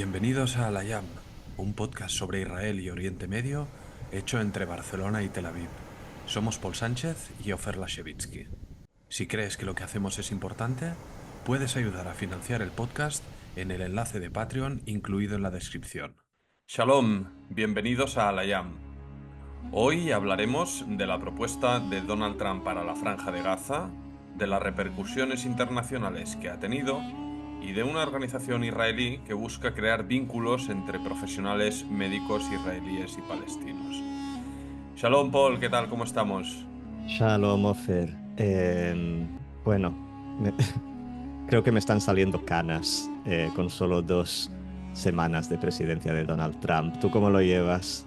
Bienvenidos a Al-Ayam, un podcast sobre Israel y Oriente Medio hecho entre Barcelona y Tel Aviv. Somos Paul Sánchez y Ofer Lashevitsky. Si crees que lo que hacemos es importante, puedes ayudar a financiar el podcast en el enlace de Patreon incluido en la descripción. Shalom, bienvenidos a Al-Ayam. Hoy hablaremos de la propuesta de Donald Trump para la Franja de Gaza, de las repercusiones internacionales que ha tenido y de una organización israelí que busca crear vínculos entre profesionales médicos israelíes y palestinos. Shalom, Paul, ¿qué tal? ¿Cómo estamos? Shalom, Ofer. Bueno, me- creo que me están saliendo canas con solo 2 semanas de presidencia de Donald Trump. ¿Tú cómo lo llevas?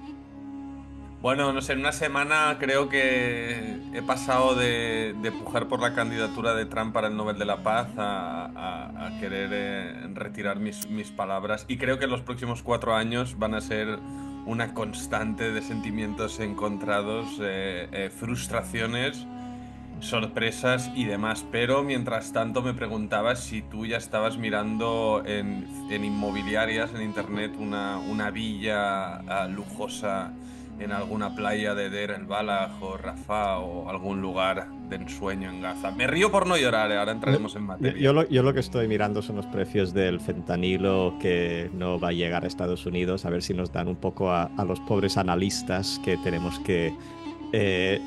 Bueno, no sé, en una semana creo que he pasado de pujar por la candidatura de Trump para el Nobel de la Paz a querer retirar mis palabras. Y creo que los próximos 4 años van a ser una constante de sentimientos encontrados, frustraciones, sorpresas y demás. Pero mientras tanto me preguntaba si tú ya estabas mirando en inmobiliarias, en internet, una villa lujosa en alguna playa de Deir el Balaj o Rafah o algún lugar de ensueño en Gaza. Me río por no llorar, ahora No, entraremos en Yo materia. yo lo que estoy mirando son los precios del fentanilo que no va a llegar a Estados Unidos, a ver si nos dan un poco a los pobres analistas que tenemos que eh,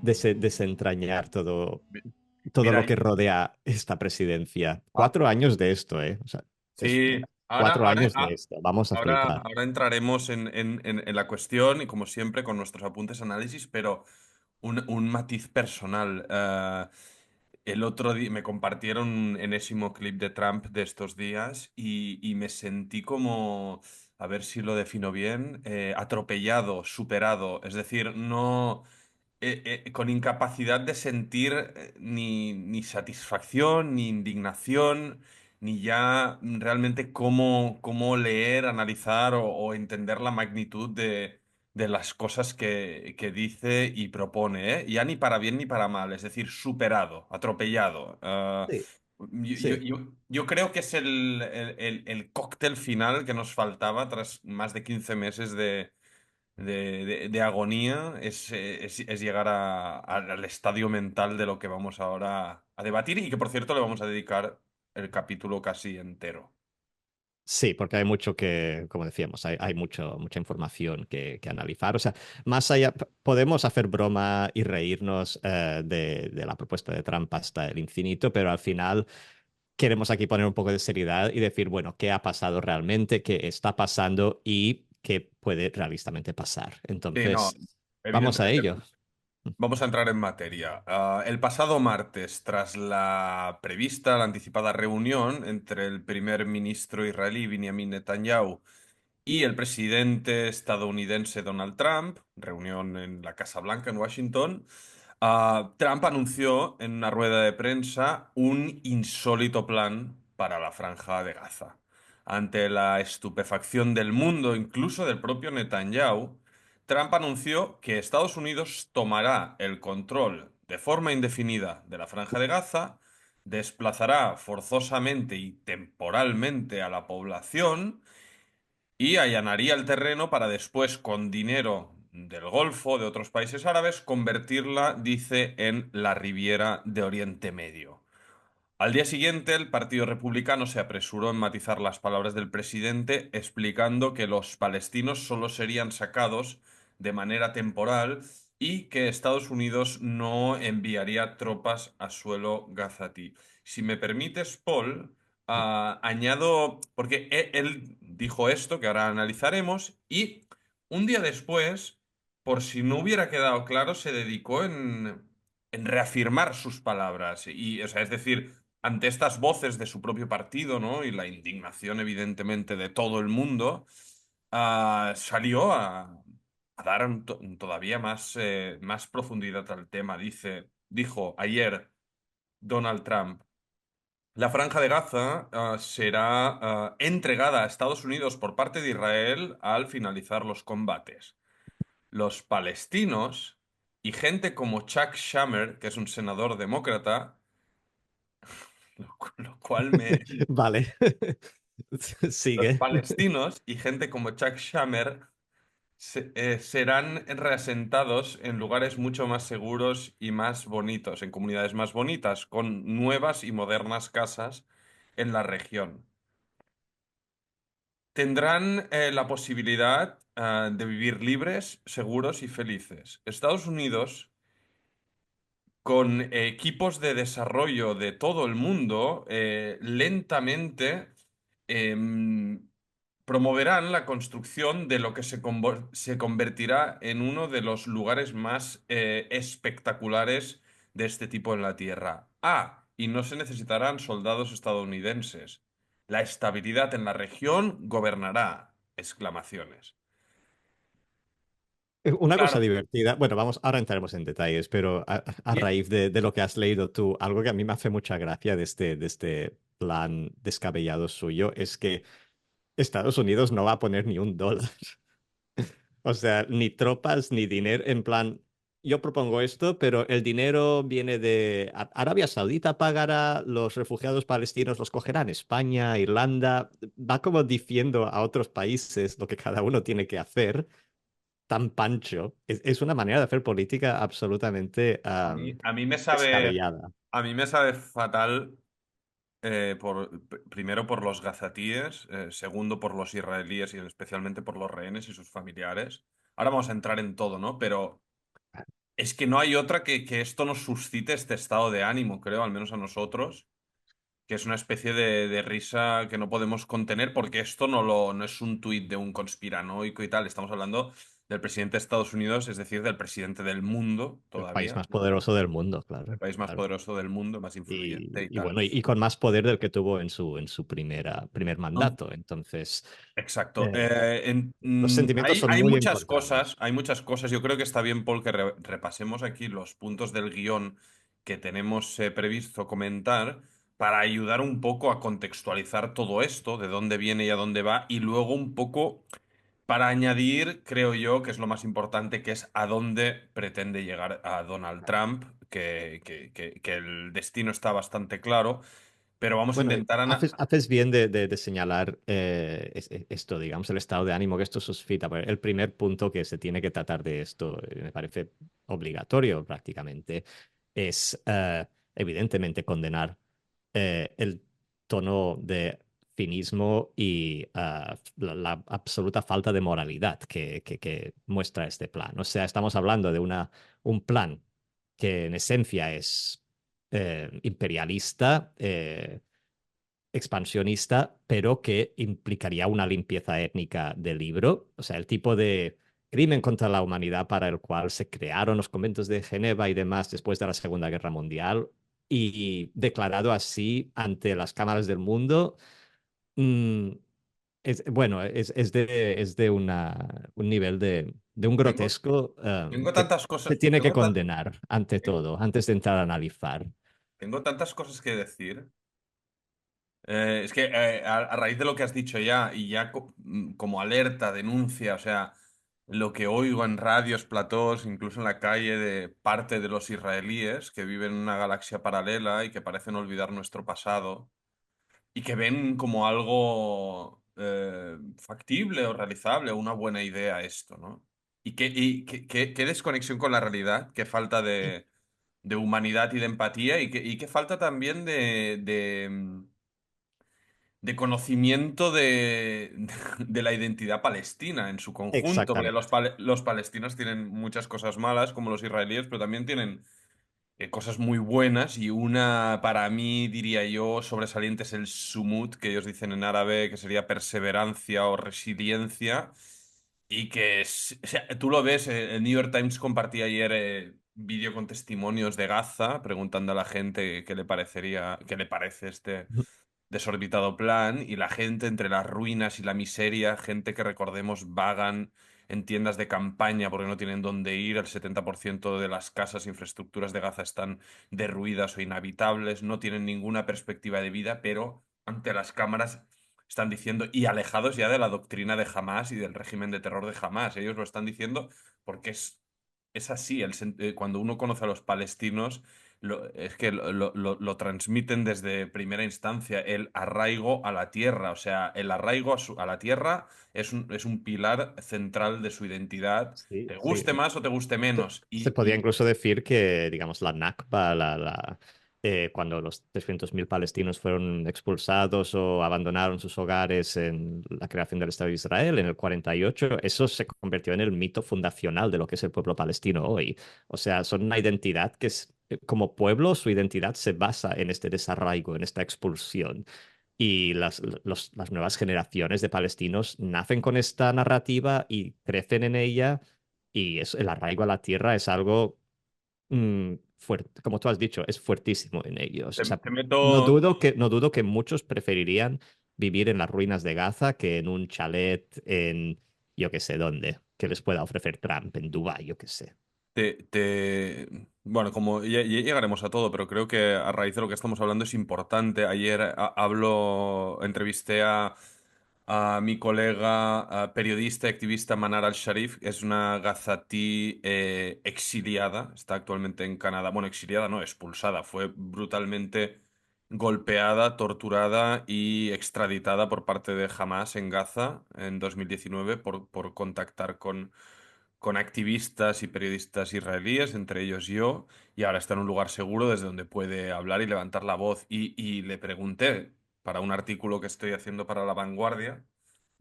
desentrañar todo lo Mira, que rodea esta presidencia. ah, 4 años de esto, ¿eh? O sea, sí, ahora, 4 años de esto. Vamos a ahora, flipar. ahora entraremos en la cuestión y como siempre con nuestros apuntes análisis, pero un matiz personal. El otro día me compartieron un enésimo clip de Trump de estos días y me sentí como, a ver si lo defino bien, atropellado, superado. Es decir, no con incapacidad de sentir ni satisfacción, ni indignación, ni ya realmente cómo leer, analizar o entender la magnitud de las cosas que dice y propone, ¿eh? Ya ni para bien ni para mal, es decir, superado, atropellado. Sí, Yo, yo- sí. yo- yo creo que es el cóctel final que nos faltaba tras más de 15 meses de agonía, es llegar al estadio mental de lo que vamos ahora a debatir y que, por cierto, le vamos a dedicar el capítulo casi entero. Sí, porque hay mucho como decíamos, hay mucha información que analizar. O sea, más allá, podemos hacer broma y reírnos de la propuesta de Trump hasta el infinito, pero al final queremos aquí poner un poco de seriedad y decir, bueno, ¿qué ha pasado realmente? ¿Qué está pasando? ¿Y qué puede realistamente pasar? Sí, no, Entonces, vamos a evidentemente. ello. Vamos a entrar en materia. El pasado martes, tras la anticipada reunión entre el primer ministro israelí Benjamin Netanyahu y el presidente estadounidense Donald Trump, reunión en la Casa Blanca en Washington, Trump anunció en una rueda de prensa un insólito plan para la Franja de Gaza. Ante la estupefacción del mundo, incluso del propio Netanyahu, Trump anunció que Estados Unidos tomará el control de forma indefinida de la Franja de Gaza, desplazará forzosamente y temporalmente a la población y allanaría el terreno para después, con dinero del Golfo, de otros países árabes, convertirla, dice, en la Riviera de Oriente Medio. Al día siguiente, el Partido Republicano se apresuró en matizar las palabras del presidente, explicando que los palestinos solo serían sacados de manera temporal y que Estados Unidos no enviaría tropas a suelo gazatí. Si me permites, Paul, añado, porque él dijo esto, que ahora analizaremos, y un día después, por si no hubiera quedado claro, se dedicó en reafirmar sus palabras. Y, o sea, es decir, ante estas voces de su propio partido, ¿no? Y la indignación, evidentemente, de todo el mundo, salió a dar todavía más profundidad al tema. Dijo ayer Donald Trump, la Franja de Gaza, será, entregada a Estados Unidos por parte de Israel al finalizar los combates. Los palestinos y gente como Chuck Schumer, que es un senador demócrata, lo cual me, Vale. Los Sigue. palestinos y gente como Chuck Schumer serán reasentados en lugares mucho más seguros y más bonitos, en comunidades más bonitas, con nuevas y modernas casas en la región. Tendrán la posibilidad de vivir libres, seguros y felices. Estados Unidos, con equipos de desarrollo de todo el mundo, lentamente em, promoverán la construcción de lo que se convertirá en uno de los lugares más espectaculares de este tipo en la Tierra. Ah, y no se necesitarán soldados estadounidenses. La estabilidad en la región gobernará. Exclamaciones. Una cosa Claro. divertida, bueno, vamos, ahora entraremos en detalles, pero a Y, raíz de lo que has leído tú, algo que a mí me hace mucha gracia de este plan descabellado suyo es que Estados Unidos no va a poner ni un dólar. O sea, ni tropas ni dinero. En plan, yo propongo esto, pero el dinero viene de Arabia Saudita pagará, los refugiados palestinos los cogerán España, Irlanda. Va como diciendo a otros países lo que cada uno tiene que hacer, tan pancho. Es una manera de hacer política absolutamente a mí me sabe, descabellada. a mí me sabe fatal. Primero por los gazatíes, segundo por los israelíes y especialmente por los rehenes y sus familiares. Ahora vamos a entrar en todo, ¿no? Pero es que no hay otra que esto nos suscite este estado de ánimo, creo, al menos a nosotros, que es una especie de risa que no podemos contener porque esto no es un tuit de un conspiranoico y tal. Estamos hablando del presidente de Estados Unidos, es decir, del presidente del mundo El país todavía, más ¿no? poderoso del mundo, El claro, país más claro. poderoso del mundo, más influyente y Y tal. bueno, y con más poder del que tuvo en su primer No. mandato. Entonces, Exacto. eh, los sentimientos son Hay muy muchas encontrados. cosas, hay muchas cosas. Yo creo que está bien, Paul, que repasemos aquí los puntos del guión que tenemos previsto comentar para ayudar un poco a contextualizar todo esto, de dónde viene y a dónde va, y luego un poco para añadir, creo yo, que es lo más importante, que es a dónde pretende llegar a Donald Trump, que el destino está bastante claro, pero vamos a Bueno, intentar haces bien de señalar esto, digamos, el estado de ánimo que esto suscita. Porque el primer punto que se tiene que tratar de esto, me parece obligatorio prácticamente, es evidentemente condenar el tono de cinismo y la absoluta falta de moralidad que muestra este plan. O sea, estamos hablando de un plan que en esencia es imperialista, expansionista, pero que implicaría una limpieza étnica del libro. O sea, el tipo de crimen contra la humanidad para el cual se crearon los conventos de Geneva y demás después de la Segunda Guerra Mundial y declarado así ante las cámaras del mundo. mm, bueno, es de un nivel de un tengo, grotesco tengo que tantas cosas, se tiene que condenar ante todo, antes de entrar a analizar. tengo tantas cosas que decir. Es que a raíz de lo que has dicho ya, y ya como alerta, denuncia, o sea, lo que oigo en radios, platós, incluso en la calle de parte de los israelíes que viven en una galaxia paralela y que parecen olvidar nuestro pasado y que ven como algo factible o realizable o una buena idea esto, ¿no? Qué desconexión con la realidad, qué falta de humanidad y de empatía y qué falta también de conocimiento de la identidad palestina en su conjunto, porque Exactamente. los palestinos tienen muchas cosas malas, como los israelíes, pero también tienen cosas muy buenas y una, para mí, diría yo, sobresaliente es el sumut, que ellos dicen en árabe, que sería perseverancia o resiliencia, y que o sea, tú lo ves, el New York Times compartía ayer vídeo con testimonios de Gaza, preguntando a la gente qué le parecería, qué le parece este desorbitado plan y la gente entre las ruinas y la miseria, gente que recordemos vagan en tiendas de campaña porque no tienen dónde ir, el 70% de las casas e infraestructuras de Gaza están derruidas o inhabitables, no tienen ninguna perspectiva de vida, pero ante las cámaras están diciendo, y alejados ya de la doctrina de Hamás y del régimen de terror de Hamás, ellos lo están diciendo porque es así, cuando uno conoce a los palestinos, es que lo transmiten desde primera instancia, el arraigo a la tierra. O sea, el arraigo a la tierra es un pilar central de su identidad, Sí, te sí. guste más o te guste menos. Se podía incluso decir que, digamos, la Nakba, cuando los 300.000 palestinos fueron expulsados o abandonaron sus hogares en la creación del Estado de Israel en el 48, eso se convirtió en el mito fundacional de lo que es el pueblo palestino hoy. O sea, son una identidad que es, como pueblo, su identidad se basa en este desarraigo, en esta expulsión. Y las nuevas generaciones de palestinos nacen con esta narrativa y crecen en ella, y el arraigo a la tierra es algo fuerte, como tú has dicho, es fuertísimo en ellos. O sea, te meto. no dudo que muchos preferirían vivir en las ruinas de Gaza que en un chalet en yo qué sé dónde, que les pueda ofrecer Trump en Dubái, yo qué sé. Bueno, como ya llegaremos a todo, pero creo que a raíz de lo que estamos hablando es importante. Ayer entrevisté a mi colega periodista y activista Manar al-Sharif, es una gazatí exiliada, está actualmente en Canadá. Bueno, exiliada no, expulsada, fue brutalmente golpeada, torturada y extraditada por parte de Hamas en Gaza en 2019 por contactar con activistas y periodistas israelíes, entre ellos yo, y ahora está en un lugar seguro desde donde puede hablar y levantar la voz. Y le pregunté para un artículo que estoy haciendo para La Vanguardia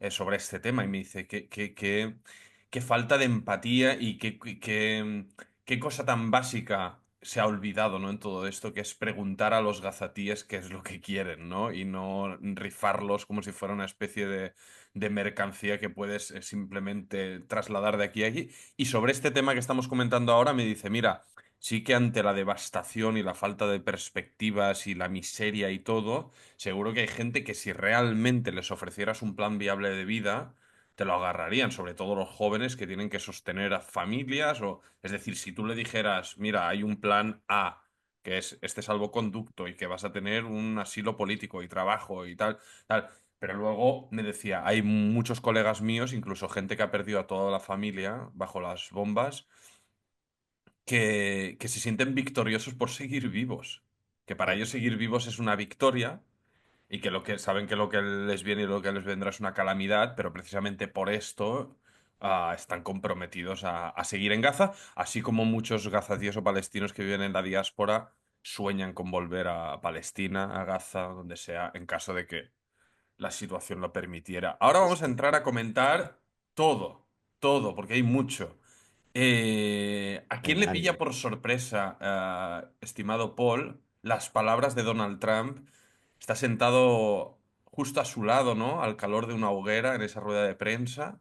sobre este tema y me dice qué falta de empatía y qué cosa tan básica se ha olvidado, ¿no? En todo esto, que es preguntar a los gazatíes qué es lo que quieren, ¿no? Y no rifarlos como si fuera una especie de mercancía que puedes simplemente trasladar de aquí a allí. Y sobre este tema que estamos comentando ahora me dice, mira, sí que ante la devastación y la falta de perspectivas y la miseria y todo, seguro que hay gente que si realmente les ofrecieras un plan viable de vida, te lo agarrarían, sobre todo los jóvenes que tienen que sostener a familias o, es decir, si tú le dijeras, mira, hay un plan A, que es este salvoconducto y que vas a tener un asilo político y trabajo y tal. Pero luego me decía, hay muchos colegas míos, incluso gente que ha perdido a toda la familia bajo las bombas, que se sienten victoriosos por seguir vivos. Que para ellos seguir vivos es una victoria y que lo que saben que lo que les viene y lo que les vendrá es una calamidad, pero precisamente por esto están comprometidos a seguir en Gaza, así como muchos gazatíes o palestinos que viven en la diáspora sueñan con volver a Palestina, a Gaza, donde sea, en caso de que la situación lo permitiera. Ahora vamos a Justo. entrar a comentar todo, todo, porque hay mucho. ¿A quién le Venga, pilla ánimo. por sorpresa, estimado Paul, las palabras de Donald Trump? Está sentado justo a su lado, ¿no? Al calor de una hoguera en esa rueda de prensa.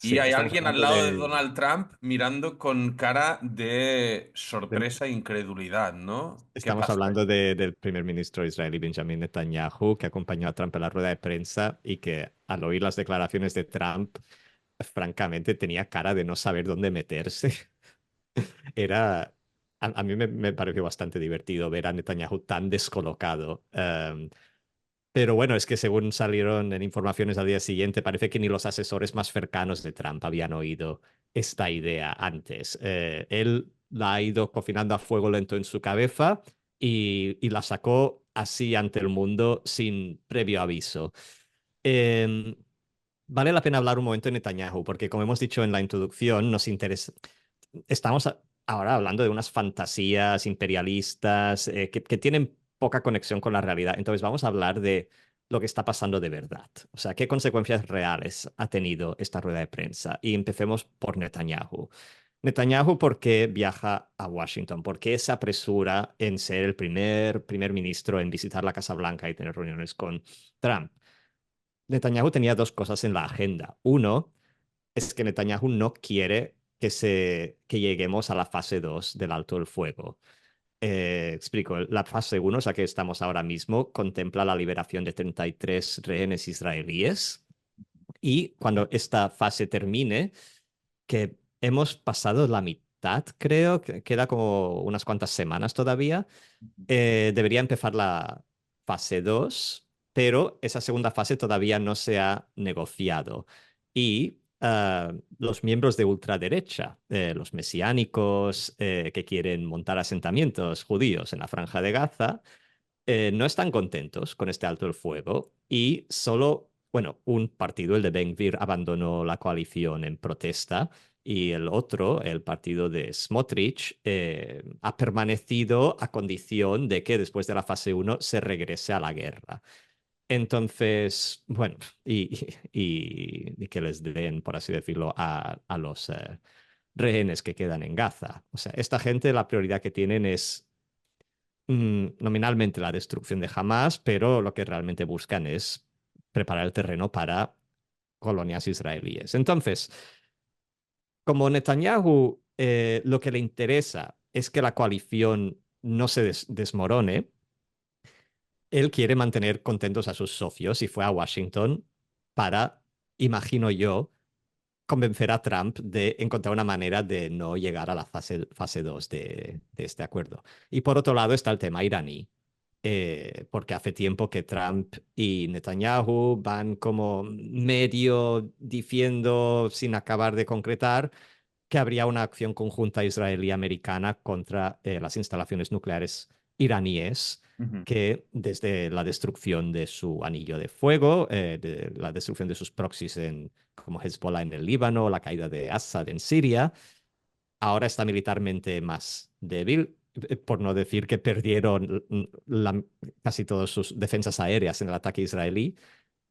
Y Sí, hay estamos alguien al hablando lado de Donald Trump mirando con cara de de- sorpresa e incredulidad, ¿no? ¿Qué estamos pasa ahí? hablando del primer ministro israelí Benjamin Netanyahu, que acompañó a Trump en la rueda de prensa y que al oír las declaraciones de Trump, francamente tenía cara de no saber dónde meterse. Era, a mí me pareció bastante divertido ver a Netanyahu tan descolocado. Pero bueno, es que según salieron en informaciones al día siguiente, parece que ni los asesores más cercanos de Trump habían oído esta idea antes. Él la ha ido cocinando a fuego lento en su cabeza y la sacó así ante el mundo sin previo aviso. Em, Vale la pena hablar un momento de Netanyahu, porque como hemos dicho en la introducción, nos interesa. Estamos ahora hablando de unas fantasías imperialistas que tienen poca conexión con la realidad. Entonces vamos a hablar de lo que está pasando de verdad. O sea, qué consecuencias reales ha tenido esta rueda de prensa. Y empecemos por Netanyahu. Netanyahu, ¿por qué viaja a Washington? ¿Por qué se apresura en ser el primer ministro en visitar la Casa Blanca y tener reuniones con Trump? Netanyahu tenía dos cosas en la agenda. Uno es que Netanyahu no quiere que lleguemos a la fase 2 del alto el fuego. Explico, la fase uno, o sea que estamos ahora mismo, contempla la liberación de 33 rehenes israelíes y cuando esta fase termine, que hemos pasado la mitad, creo, que queda como unas cuantas semanas todavía, debería empezar la fase 2, pero esa segunda fase todavía no se ha negociado. Y los miembros de ultraderecha, los mesiánicos que quieren montar asentamientos judíos en la Franja de Gaza, no están contentos con este alto el fuego y solo, bueno, un partido, el de Ben-Gvir, abandonó la coalición en protesta y el otro, el partido de Smotrich, ha permanecido a condición de que después de la fase uno se regrese a la guerra. Entonces, bueno, y que les den, por así decirlo, a los rehenes que quedan en Gaza. O sea, esta gente la prioridad que tienen es nominalmente la destrucción de Hamas, pero lo que realmente buscan es preparar el terreno para colonias israelíes. Entonces, como Netanyahu lo que le interesa es que la coalición no se desmorone, él quiere mantener contentos a sus socios y fue a Washington para, imagino yo, convencer a Trump de encontrar una manera de no llegar a la fase 2 de este acuerdo. Y por otro lado está el tema iraní, porque hace tiempo que Trump y Netanyahu van como medio diciendo, sin acabar de concretar, que habría una acción conjunta israelí-americana contra las instalaciones nucleares iraníes Ujú, que desde la destrucción de su anillo de fuego, de la destrucción de sus proxies como Hezbollah en el Líbano, la caída de Assad en Siria, ahora está militarmente más débil, por no decir que perdieron casi todas sus defensas aéreas en el ataque israelí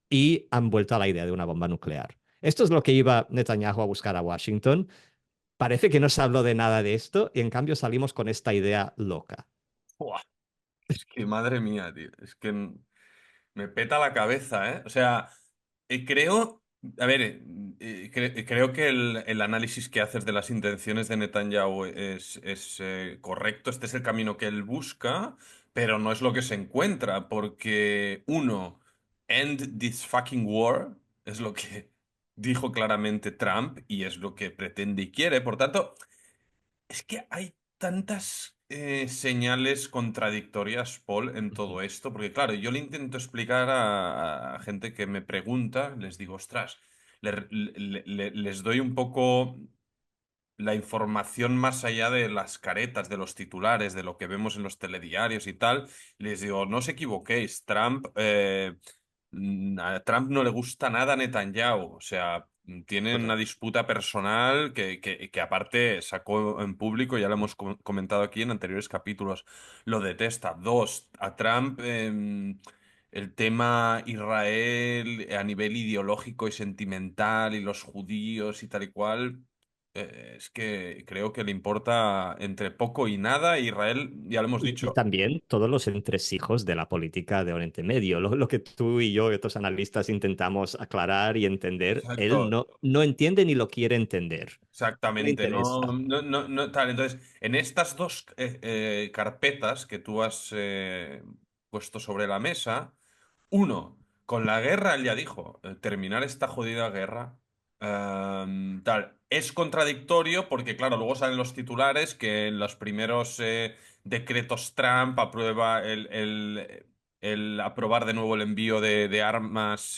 y han vuelto a la idea de una bomba nuclear. Esto es lo que iba Netanyahu a buscar a Washington. Parece que no se habló de nada de esto y en cambio salimos con esta idea loca. Buah, es que madre mía, tío. Es que me peta la cabeza, ¿eh? O sea, creo, a ver, creo que el análisis que haces de las intenciones de Netanyahu es correcto. Este es el camino que él busca, pero no es lo que se encuentra, porque uno, end this fucking war, es lo que dijo claramente Trump y es lo que pretende y quiere. Por tanto, es que hay tantas señales contradictorias, Paul, en Ujú. todo esto, porque claro, yo le intento explicar a gente que me pregunta, les digo, ostras, les doy un poco la información más allá de las caretas, de los titulares, de lo que vemos en los telediarios y tal. Les digo, no os equivoquéis, a Trump no le gusta nada a Netanyahu, o sea, tienen una Correcto. disputa personal que aparte sacó en público, ya lo hemos comentado aquí en anteriores capítulos, lo detesta. Dos, a Trump el tema Israel a nivel ideológico y sentimental y los judíos y tal y cual. Es que creo que le importa entre poco y nada. Israel, ya lo hemos Y dicho. también todos los entresijos de la política de Oriente Medio, lo que tú y yo y otros analistas intentamos aclarar y entender, él Exacto, no entiende ni lo quiere entender. No le exactamente. No, interesa. no, no, no, tal. Entonces, en estas dos carpetas que tú has puesto sobre la mesa, uno, con la guerra, él ya dijo, terminar esta jodida guerra, tal, es contradictorio porque, claro, luego salen los titulares que en los primeros decretos Trump aprueba el aprobar de nuevo el envío de armas,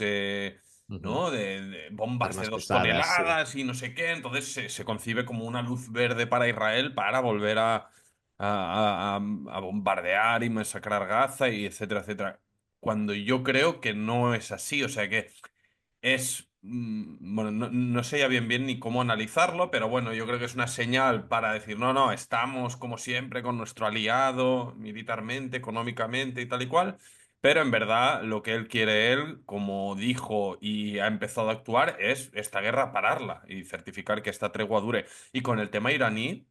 Ujú. ¿no? De bombas de Armas 2 pesadas, sí. toneladas y no sé qué, entonces se concibe como una luz verde para Israel para volver a bombardear y masacrar Gaza y etcétera, etcétera cuando yo creo que no es así. O sea que bueno, no sé ya bien ni cómo analizarlo, pero bueno, yo creo que es una señal para decir, no, no, estamos como siempre con nuestro aliado militarmente, económicamente y tal y cual. Pero en verdad lo que él quiere él, como dijo y ha empezado a actuar, es esta guerra pararla y certificar que esta tregua dure. Y con el tema iraní,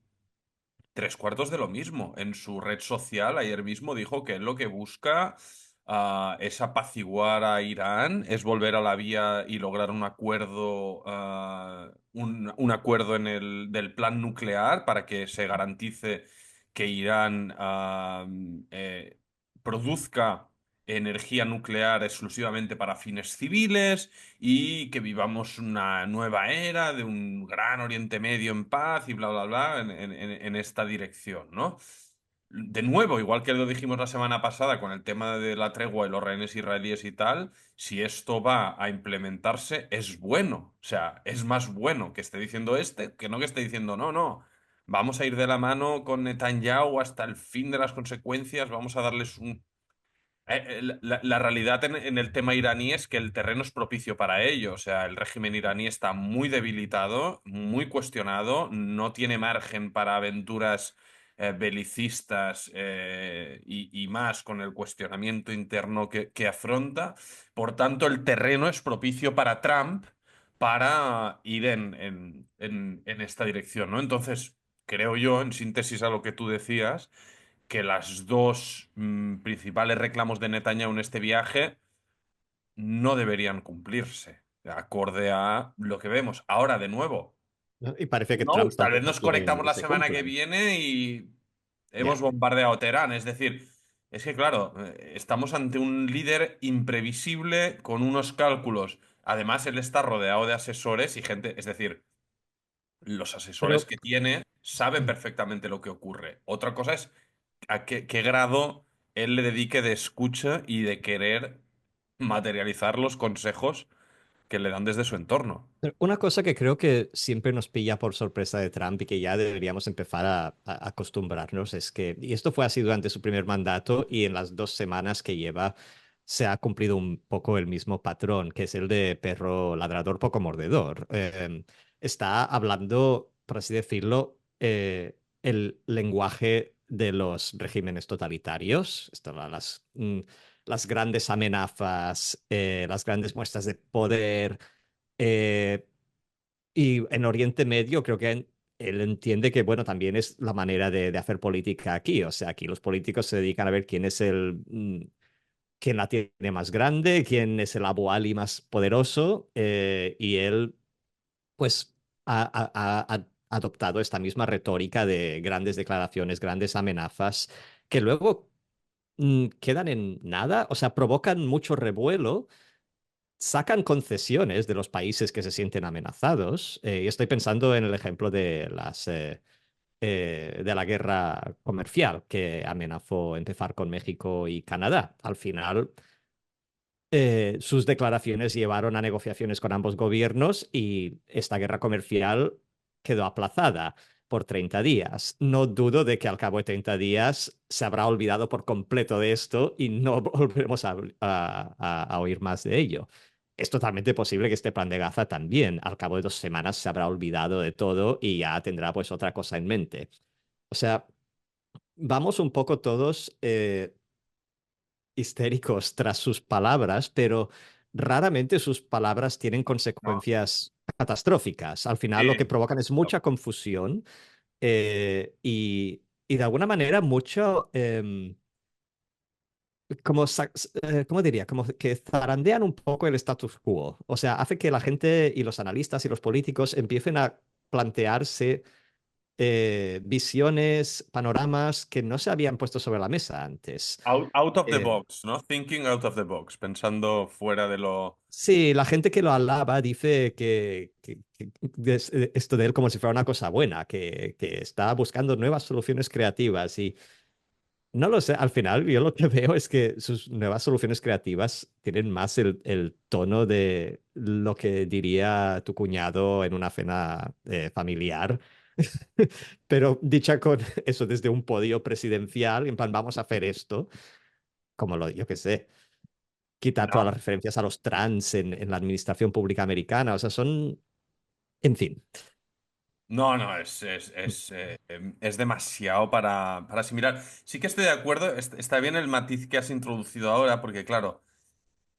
tres cuartos de lo mismo. En su red social ayer mismo dijo que él lo que busca es apaciguar a Irán, es volver a la vía y lograr un acuerdo, un acuerdo del plan nuclear para que se garantice que Irán produzca energía nuclear exclusivamente para fines civiles y que vivamos una nueva era de un gran Oriente Medio en paz y bla, bla, bla, en esta dirección, ¿no? de nuevo, igual que lo dijimos la semana pasada con el tema de la tregua y los rehenes israelíes y tal, si esto va a implementarse, es bueno. O sea, es más bueno que esté diciendo este que no que esté diciendo no, no. Vamos a ir de la mano con Netanyahu hasta el fin de las consecuencias, vamos a darles un la realidad en el tema iraní es que el terreno es propicio para ello. O sea, el régimen iraní está muy debilitado, muy cuestionado, no tiene margen para aventuras belicistas y más con el cuestionamiento interno que afronta. Por tanto, el terreno es propicio para Trump para ir en esta dirección, ¿no? Entonces, creo yo, en síntesis a lo que tú decías, que las dos principales reclamos de Netanyahu en este viaje no deberían cumplirse, acorde a lo que vemos. Ahora, de nuevo, ¿no? Y parece que no, Trump tal vez tampoco nos quiere conectamos que la se semana que cumplan. viene y hemos Ya. bombardeado Teherán. Es decir, es que, claro, estamos ante un líder imprevisible con unos cálculos. Además, él está rodeado de asesores y gente, es decir, los asesores Pero que tiene saben mm, perfectamente lo que ocurre. Otra cosa es a qué grado él le dedique de escucha y de querer materializar los consejos que le dan desde su entorno. pero una cosa que creo que siempre nos pilla por sorpresa de Trump y que ya deberíamos empezar a acostumbrarnos es que, y esto fue así durante su primer mandato y en las 2 semanas que lleva, se ha cumplido un poco el mismo patrón, que es el de perro ladrador poco mordedor. Está hablando, por así decirlo, el lenguaje de los regímenes totalitarios, las grandes amenazas, las grandes muestras de poder. eh, y en Oriente Medio creo que él entiende que, bueno, también es la manera de hacer política aquí. O sea, aquí los políticos se dedican a ver quién es quién la tiene más grande, quién es el Abu Ali más poderoso, y él, pues, ha adoptado esta misma retórica de grandes declaraciones, grandes amenazas, que luego quedan en nada, o sea, provocan mucho revuelo, sacan concesiones de los países que se sienten amenazados. Y estoy pensando en el ejemplo de de la guerra comercial que amenazó empezar con México y Canadá. Al final, sus declaraciones llevaron a negociaciones con ambos gobiernos y esta guerra comercial quedó aplazada por 30 días. No dudo de que al cabo de 30 días se habrá olvidado por completo de esto y no volveremos a oír más de ello. Es totalmente posible que este plan de Gaza también, al cabo de 2 semanas, se habrá olvidado de todo y ya tendrá pues otra cosa en mente. O sea, vamos un poco todos histéricos tras sus palabras, pero raramente sus palabras tienen No. consecuencias catastróficas. Al final lo que Sí. provocan es mucha confusión, y de alguna manera mucho, ¿cómo diría? Como que zarandean un poco el status quo. O sea, hace que la gente y los analistas y los políticos empiecen a plantearse visiones, panoramas que no se habían puesto sobre la mesa antes. Out of the Eh, box, ¿no? Thinking out of the box, pensando fuera de lo... Sí, la gente que lo alaba dice esto de él como si fuera una cosa buena, que está buscando nuevas soluciones creativas y no lo sé, al final yo lo que veo es que sus nuevas soluciones creativas tienen más el tono de lo que diría tu cuñado en una cena familiar, pero dicha con eso desde un podio presidencial, en plan vamos a hacer esto, como yo qué sé, quitar todas No, las referencias a los trans en la administración pública americana. O sea, son, en fin. no, no, es demasiado para asimilar. Sí que estoy de acuerdo, está bien el matiz que has introducido ahora, porque claro...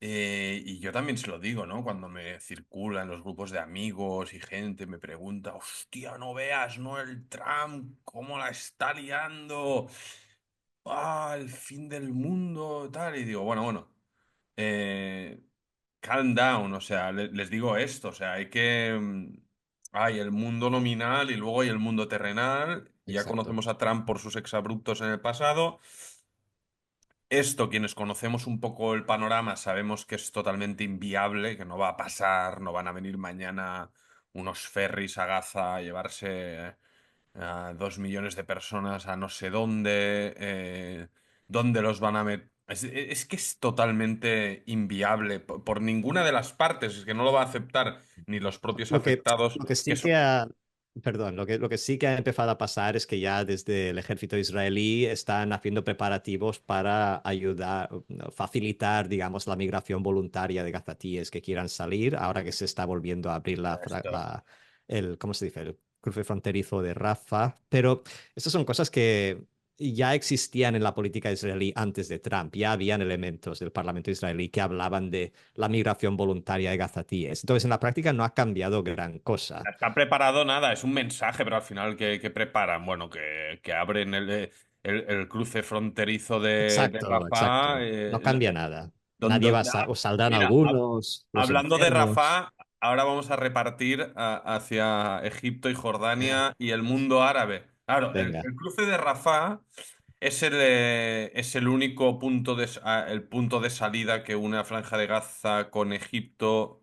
y yo también se lo digo, ¿no? Cuando me circula en los grupos de amigos y gente me pregunta, hostia, no veas, ¿no? El Trump, ¿cómo la está liando? Ah, el fin del mundo, tal. Y digo, bueno, bueno, eh, calm down, o sea, les digo esto, o sea, hay que... hay el mundo nominal y luego hay el mundo terrenal. Ya Exacto. conocemos a Trump por sus exabruptos en el pasado. Esto, quienes conocemos un poco el panorama, sabemos que es totalmente inviable, que no va a pasar, no van a venir mañana unos ferries a Gaza a llevarse. a 2 millones de personas a no sé dónde, dónde los van a meter. Es que es totalmente inviable por ninguna de las partes, es que no lo va a aceptar ni los propios Lo que, afectados, lo que que sí son... que ha, perdón, lo que sí que ha empezado a pasar es que ya desde el ejército israelí están haciendo preparativos para ayudar, facilitar, digamos, la migración voluntaria de gazatíes que quieran salir, ahora que se está volviendo a abrir Esto. el, ¿cómo se dice? El cruce fronterizo de Rafah. Pero estas son cosas que ya existían en la política israelí antes de Trump. Ya habían elementos del Parlamento israelí que hablaban de la migración voluntaria de gazatíes. Entonces, en la práctica no ha cambiado gran cosa. Está preparado nada, es un mensaje, pero al final, ¿qué preparan? Bueno, que abren el cruce fronterizo de Exacto, Rafah. exacto. No cambia nada. Nadie va a o saldrán Mira, algunos, los hablando de enfermos. Rafah, ahora vamos a repartir hacia Egipto y Jordania y el mundo árabe. Claro, Venga, el cruce de Rafah es el único el punto de salida que une a Franja de Gaza con Egipto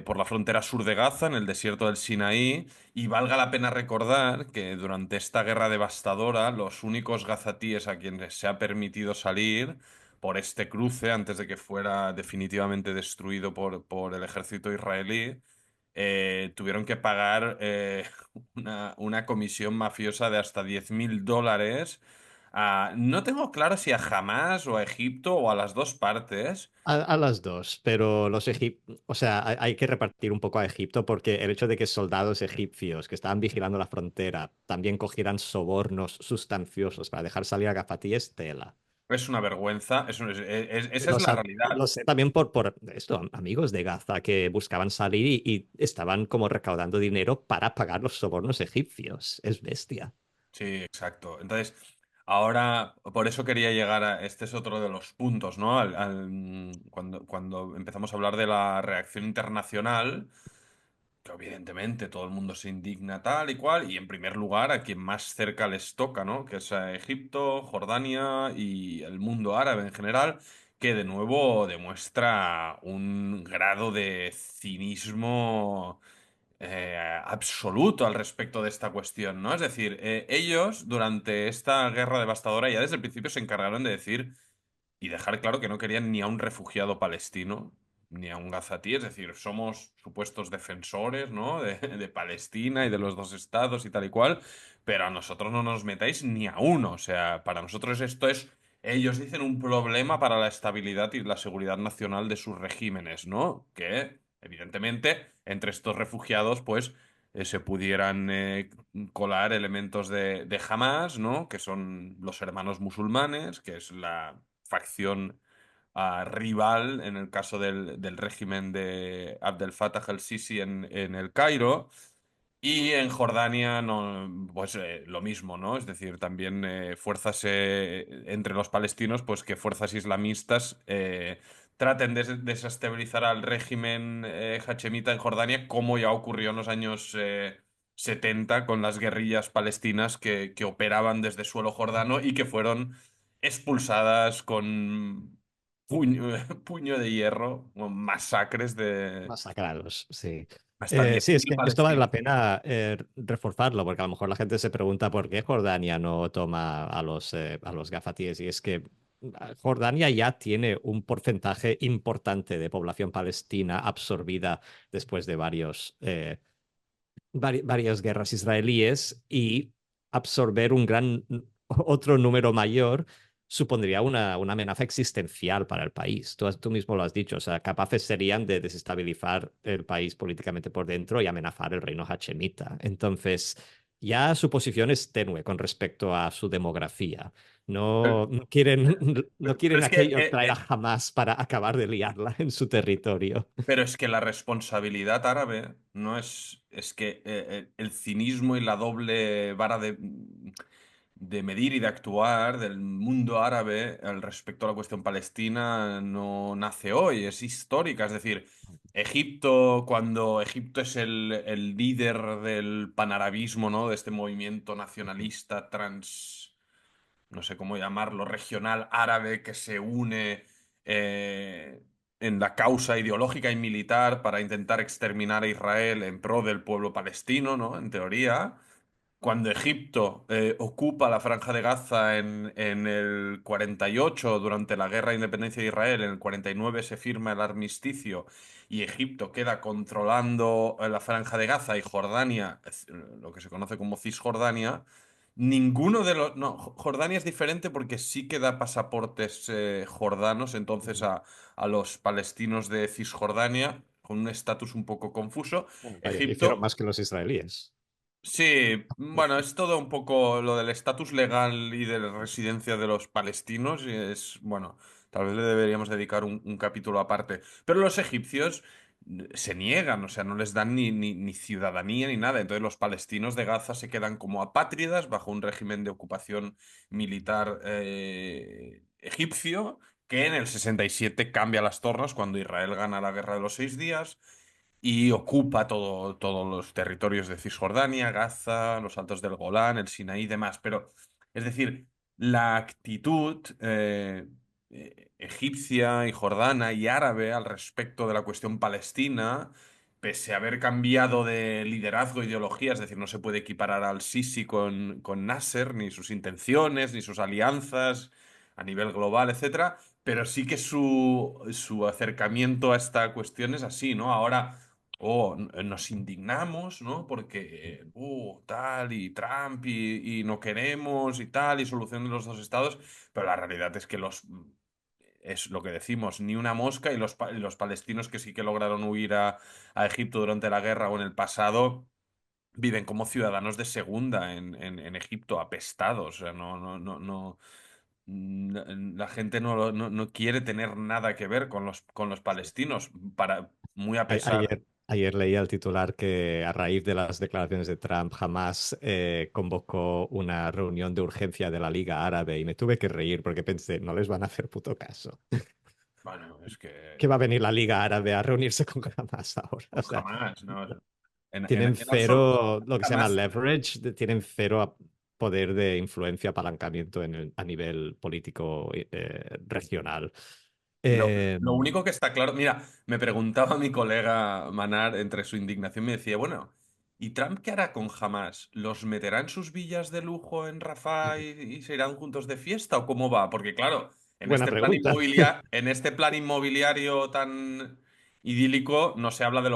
por la frontera sur de Gaza, en el desierto del Sinaí. Y valga la pena recordar que durante esta guerra devastadora, los únicos gazatíes a quienes se ha permitido salir por este cruce, antes de que fuera definitivamente destruido por el ejército israelí, tuvieron que pagar una comisión mafiosa de hasta $10.000. No tengo claro si a Hamas o a Egipto o a las dos partes. a las dos, pero los egipcios, o sea, hay que repartir un poco a Egipto porque el hecho de que soldados egipcios que estaban vigilando la frontera también cogieran sobornos sustanciosos para dejar salir a Gafati es tela. Es una vergüenza, esa es la realidad. Lo sé también por esto, amigos de Gaza que buscaban salir y estaban como recaudando dinero para pagar los sobornos egipcios. Es bestia. Sí, exacto. Entonces, ahora, por eso quería llegar a, este es otro de los puntos, ¿no? Cuando empezamos a hablar de la reacción internacional, que evidentemente todo el mundo se indigna tal y cual, y en primer lugar a quien más cerca les toca, ¿no? Que es a Egipto, Jordania y el mundo árabe en general, que de nuevo demuestra un grado de cinismo absoluto al respecto de esta cuestión, ¿no? Es decir, ellos durante esta guerra devastadora ya desde el principio se encargaron de decir y dejar claro que no querían ni a un refugiado palestino, ni a un gazatí, es decir, somos supuestos defensores, ¿no? De Palestina y de los dos estados y tal y cual, pero a nosotros no nos metáis ni a uno, o sea, para nosotros esto es, ellos dicen, un problema para la estabilidad y la seguridad nacional de sus regímenes, ¿no? Que, evidentemente, entre estos refugiados, pues... se pudieran colar elementos de Hamas, ¿no? Que son los hermanos musulmanes, que es la facción rival en el caso del régimen de Abdel Fattah el-Sisi en el Cairo. Y en Jordania, no, pues lo mismo, ¿no? Es decir, también fuerzas entre los palestinos, pues que fuerzas islamistas traten de desestabilizar al régimen hachemita en Jordania, como ya ocurrió en los años 70 con las guerrillas palestinas que operaban desde suelo jordano y que fueron expulsadas con puño, puño de hierro, con masacres de Masacrados, sí. hasta diez Sí, es mil que esto vale la palestinos. pena reforzarlo, porque a lo mejor la gente se pregunta por qué Jordania no toma a los gafatíes, y es que Jordania ya tiene un porcentaje importante de población palestina absorbida después de varias guerras israelíes, y absorber un gran otro número mayor supondría una amenaza existencial para el país. Tú mismo lo has dicho, o sea, capaces serían de desestabilizar el país políticamente por dentro y amenazar el reino hachemita. Entonces, ya su posición es tenue con respecto a su demografía. Pero, No quieren, no pero quieren es que, aquello traer a Hamas para acabar de liarla en su territorio. pero es que la responsabilidad árabe no es que el cinismo y la doble vara de medir y de actuar del mundo árabe al respecto a la cuestión palestina no nace hoy, es histórica. Es decir, Egipto, cuando Egipto es el líder del panarabismo, ¿no? De este movimiento nacionalista no sé cómo llamarlo, regional árabe que se une. en la causa ideológica y militar para intentar exterminar a Israel en pro del pueblo palestino, ¿no? En teoría. Cuando Egipto ocupa la Franja de Gaza en el 48, durante la Guerra de Independencia de Israel, en el 49 se firma el armisticio y Egipto queda controlando la Franja de Gaza y Jordania, lo que se conoce como Cisjordania, ninguno de los... No, Jordania es diferente porque sí que da pasaportes jordanos entonces Ujú. a los palestinos de Cisjordania, con un estatus un poco confuso. Vaya, hicieron Egipto... más que los israelíes. Sí, bueno, es todo un poco lo del estatus legal y de la residencia de los palestinos. Y es, bueno, tal vez le deberíamos dedicar un capítulo aparte. Pero los egipcios se niegan, o sea, no les dan ni ciudadanía ni nada. Entonces los palestinos de Gaza se quedan como apátridas bajo un régimen de ocupación militar egipcio, que en el 67 cambia las tornas cuando Israel gana la Guerra de los 6 días y ocupa todos los territorios de Cisjordania, Gaza, los Altos del Golán, el Sinaí y demás. Pero, es decir, la actitud egipcia y jordana y árabe al respecto de la cuestión palestina, pese a haber cambiado de liderazgo e ideología, es decir, no se puede equiparar al Sisi con Nasser, ni sus intenciones, ni sus alianzas a nivel global, etcétera, pero sí que su acercamiento a esta cuestión es así, ¿no? Ahora nos indignamos, ¿no? Porque, tal, y Trump, y no queremos, y tal, y solución de los dos estados, pero la realidad es que es lo que decimos, ni una mosca, y y los palestinos que sí que lograron huir a Egipto durante la guerra o en el pasado, viven como ciudadanos de segunda en Egipto, apestados, o sea, la gente no quiere tener nada que ver con los Sí. palestinos, muy a pesar. Ayer leía el titular que a raíz de las declaraciones de Trump jamás convocó una reunión de urgencia de la Liga Árabe y me tuve que reír porque pensé, no les van a hacer puto caso. Bueno, es ¿Qué que va a venir la Liga Árabe a reunirse con Hamas ahora? O sea, jamás, ¿no? tienen En absoluto, cero, lo que se llama jamás. leverage, tienen cero poder de influencia, apalancamiento a nivel político regional. Eh, Lo único que está claro, mira, me preguntaba mi colega Manar entre su indignación, me decía, bueno, ¿y Trump qué hará con Hamas? ¿Los meterá en sus villas de lujo en Rafah y se irán juntos de fiesta o cómo va? Porque claro, buena pregunta. en este plan inmobiliario tan idílico no se habla de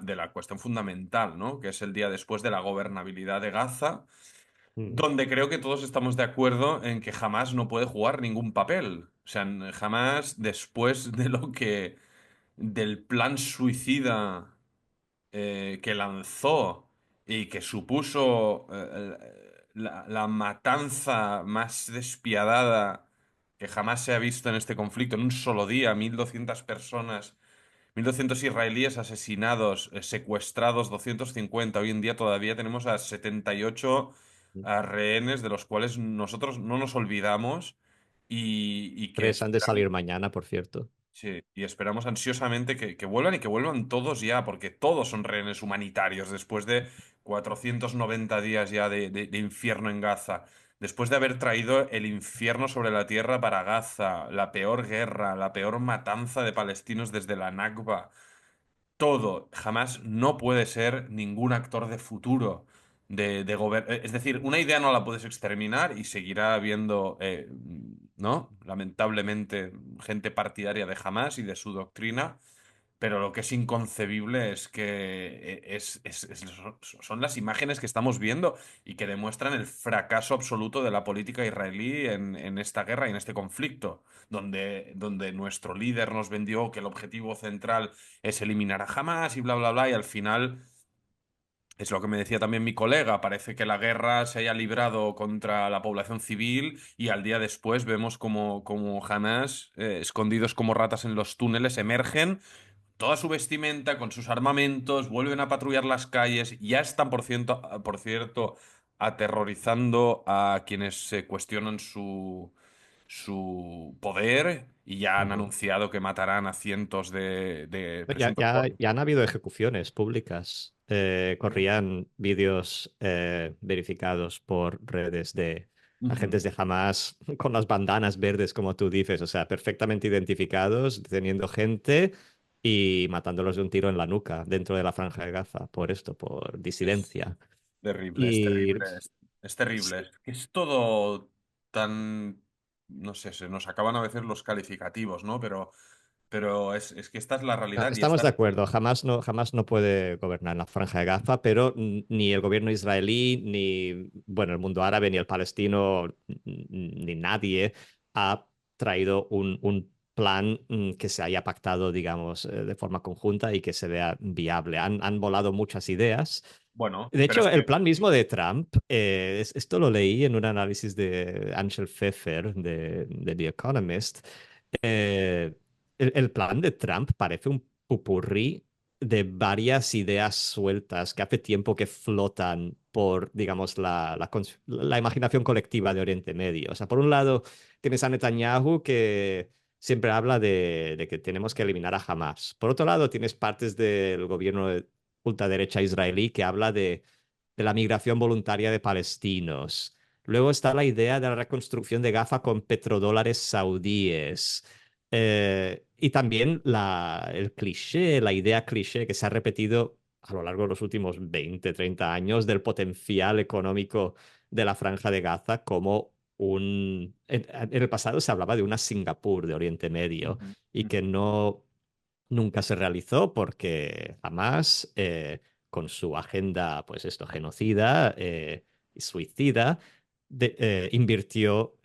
de la cuestión fundamental, ¿no? Que es el día después de la gobernabilidad de Gaza, Mm, donde creo que todos estamos de acuerdo en que jamás no puede jugar ningún papel. O sea, jamás después de del plan suicida que lanzó y que supuso la matanza más despiadada que jamás se ha visto en este conflicto en un solo día, 1.200 personas, 1.200 israelíes asesinados, secuestrados 250. Hoy en día todavía tenemos a 78 mm. rehenes, de los cuales nosotros no nos olvidamos y que Tres han de esperamos, salir mañana, por cierto. sí, y esperamos ansiosamente que vuelvan y que vuelvan todos ya, porque todos son rehenes humanitarios después de 490 días ya de infierno en Gaza. Después de haber traído el infierno sobre la tierra para Gaza, la peor guerra, la peor matanza de palestinos desde la Nakba, todo, jamás no puede ser ningún actor de futuro de gobierno. Es decir, una idea no la puedes exterminar y seguirá habiendo, ¿no? Lamentablemente, gente partidaria de Hamas y de su doctrina, pero lo que es inconcebible es que son las imágenes que estamos viendo y que demuestran el fracaso absoluto de la política israelí en esta guerra y en este conflicto, donde nuestro líder nos vendió que el objetivo central es eliminar a Hamas y bla, bla, bla, y al final es lo que me decía también mi colega, parece que la guerra se haya librado contra la población civil y al día después vemos como Hamas, escondidos como ratas en los túneles, emergen toda su vestimenta, con sus armamentos, vuelven a patrullar las calles, ya están, por cierto, aterrorizando a quienes se cuestionan su poder y ya han Ujú. anunciado que matarán a cientos de Ya, presuntos... ya han habido ejecuciones públicas. Corrían vídeos verificados por redes Ujú. agentes de Hamas con las bandanas verdes, como tú dices, o sea, perfectamente identificados, deteniendo gente y matándolos de un tiro en la nuca dentro de la Franja de Gaza, por esto, por Es disidencia. terrible, es Y terrible, es terrible. Es que es todo tan, no sé, se nos acaban a veces los calificativos, ¿no? Pero es que esta es la realidad y estamos de esta... acuerdo, jamás no puede gobernar en la Franja de Gaza, pero ni el gobierno israelí, ni bueno, el mundo árabe, ni el palestino, ni nadie ha traído un plan que se haya pactado, digamos, de forma conjunta y que se vea viable. Han volado muchas ideas. Bueno, De pero hecho, es el que... plan mismo de Trump, esto lo leí en un análisis de Angel Pfeffer de The Economist. eh, el plan de Trump parece un pupurrí de varias ideas sueltas que hace tiempo que flotan por, digamos, la imaginación colectiva de Oriente Medio. O sea, por un lado, tienes a Netanyahu que siempre habla de que tenemos que eliminar a Hamas. Por otro lado, tienes partes del gobierno de ultraderecha israelí que habla de la migración voluntaria de palestinos. Luego está la idea de la reconstrucción de Gaza con petrodólares saudíes. Y también el cliché, la idea cliché que se ha repetido a lo largo de los últimos 20, 30 años del potencial económico de la Franja de Gaza como en el pasado se hablaba de una Singapur de Oriente Medio Ujú, y que ujú. no nunca se realizó porque jamás, con su agenda, pues esto, genocida y suicida, invirtió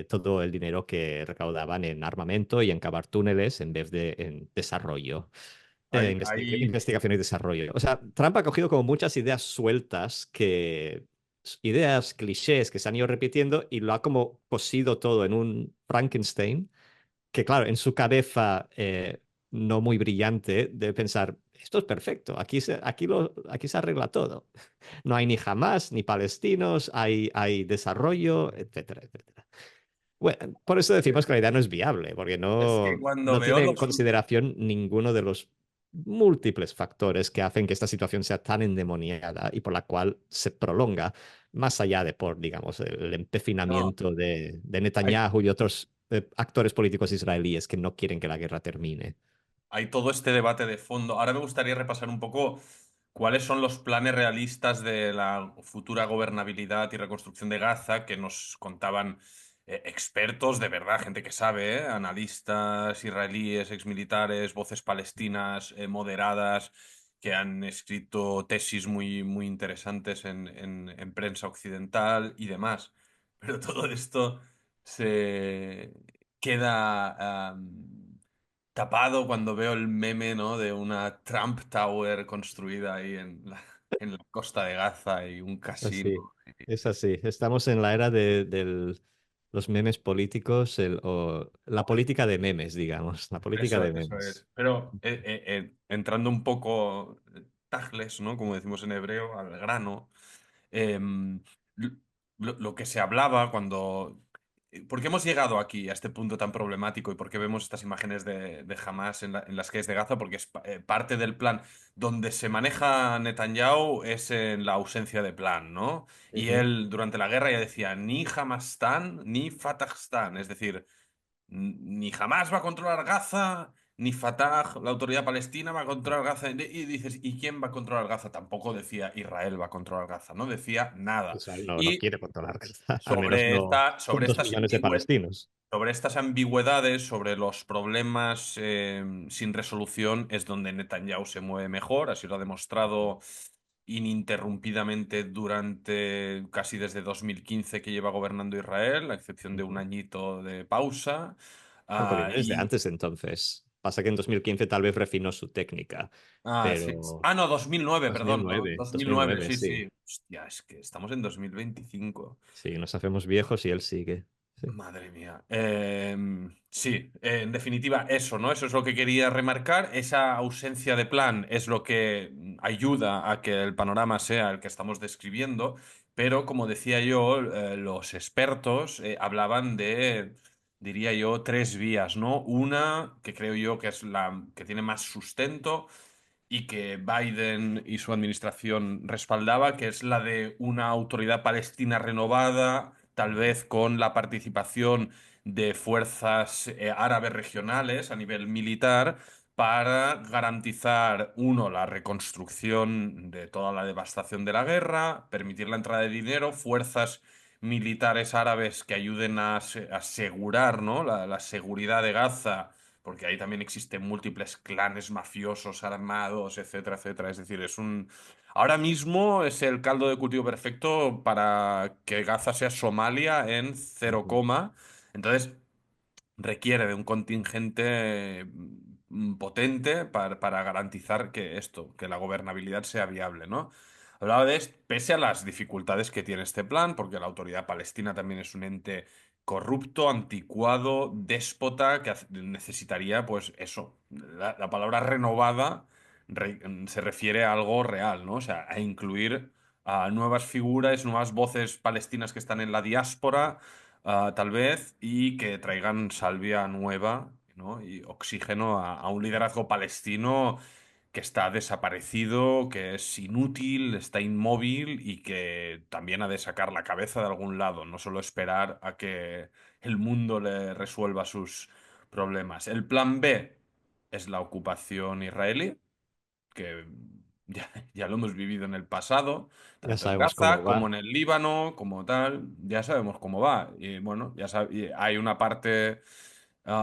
todo el dinero que recaudaban en armamento y en cavar túneles en vez de en desarrollo, Hay, investigación y desarrollo. O sea, Trump ha cogido como muchas ideas sueltas ideas, clichés que se han ido repitiendo y lo ha como cosido todo en un Frankenstein que claro, en su cabeza no muy brillante, debe pensar, esto es perfecto, aquí se arregla todo. No hay ni Hamas, ni palestinos, hay desarrollo, etcétera, etcétera. Bueno, por eso decimos que la idea no es viable, porque es que cuando no veo tiene en los... consideración ninguno de los múltiples factores que hacen que esta situación sea tan endemoniada y por la cual se prolonga, más allá de por, digamos, el No, empecinamiento de hay, Netanyahu y otros actores políticos israelíes que no quieren que la guerra termine. hay todo este debate de fondo. Ahora me gustaría repasar un poco cuáles son los planes realistas de la futura gobernabilidad y reconstrucción de Gaza que nos contaban expertos de verdad, gente que sabe, analistas israelíes, exmilitares, voces palestinas moderadas, que han escrito tesis muy, muy interesantes en prensa occidental y demás. Pero todo esto se queda tapado cuando veo el meme, ¿no? De una Trump Tower construida ahí en la costa de Gaza y un casino. Así, es así. Estamos en la era de los memes políticos, o la política de memes, digamos, la política de Eso memes. es. Pero entrando un poco tajles, ¿no? Como decimos en hebreo, al grano. em, lo, lo que se hablaba cuando... ¿Por qué hemos llegado aquí, a este punto tan problemático y por qué vemos estas imágenes de Hamas en las calles de Gaza? Porque es parte del plan. Donde se maneja Netanyahu es en la ausencia de plan, ¿no? Y Ujú. él durante la guerra ya decía ni Hamastan ni Fatahstan. Es decir, ni Hamas va a controlar Gaza, ni Fatah, la autoridad palestina, va a controlar Gaza. Y dices, ¿y quién va a controlar Gaza? Tampoco decía Israel va a controlar Gaza, no decía nada. Israel no Y quiere controlar Gaza, al menos no con sobre 2 millones de palestinos. sobre estas ambigüedades, sobre los problemas sin resolución, es donde Netanyahu se mueve mejor, así lo ha demostrado ininterrumpidamente durante casi desde 2015 que lleva gobernando Israel, a excepción de un Ujú. añito de pausa. Aunque Ah, viene desde y, antes entonces. Pasa que en 2015 tal vez refinó su técnica, sí. pero No, 2009, perdón, perdón. 2009, 2009, 2009, sí, sí. sí. Hostia, es que estamos en 2025. Sí, nos hacemos viejos y él sigue. Sí. Madre mía. Sí, en definitiva, eso, ¿no? Eso es lo que quería remarcar. Esa ausencia de plan es lo que ayuda a que el panorama sea el que estamos describiendo, pero como decía yo, los expertos hablaban de, diría yo, tres vías, ¿no? Una que creo yo que es la que tiene más sustento y que Biden y su administración respaldaba, que es la de una autoridad palestina renovada tal vez con la participación de fuerzas árabes regionales a nivel militar para garantizar, uno, la reconstrucción de toda la devastación de la guerra, permitir la entrada de dinero, fuerzas militares árabes que ayuden a asegurar, ¿no? la seguridad de Gaza, porque ahí también existen múltiples clanes mafiosos armados, etcétera, etcétera. Es decir, ahora mismo es el caldo de cultivo perfecto para que Gaza sea Somalia en cero Ujú. coma. Entonces, requiere de un contingente potente para garantizar que esto, que la gobernabilidad sea viable, ¿no? Hablaba de esto, pese a las dificultades que tiene este plan, porque la autoridad palestina también es un ente corrupto, anticuado, déspota, que necesitaría, pues eso, la palabra renovada se refiere a algo real, ¿no? O sea, a incluir a nuevas figuras, nuevas voces palestinas que están en la diáspora, tal vez, y que traigan salvia nueva, ¿no? Y oxígeno a un liderazgo palestino que está desaparecido, que es inútil, está inmóvil y que también ha de sacar la cabeza de algún lado, no solo esperar a que el mundo le resuelva sus problemas. El plan B es la ocupación israelí, que ya lo hemos vivido en el pasado, Ya tanto en sabemos cómo Gaza como va. en el Líbano, como tal, ya sabemos cómo va. Y bueno, y hay una parte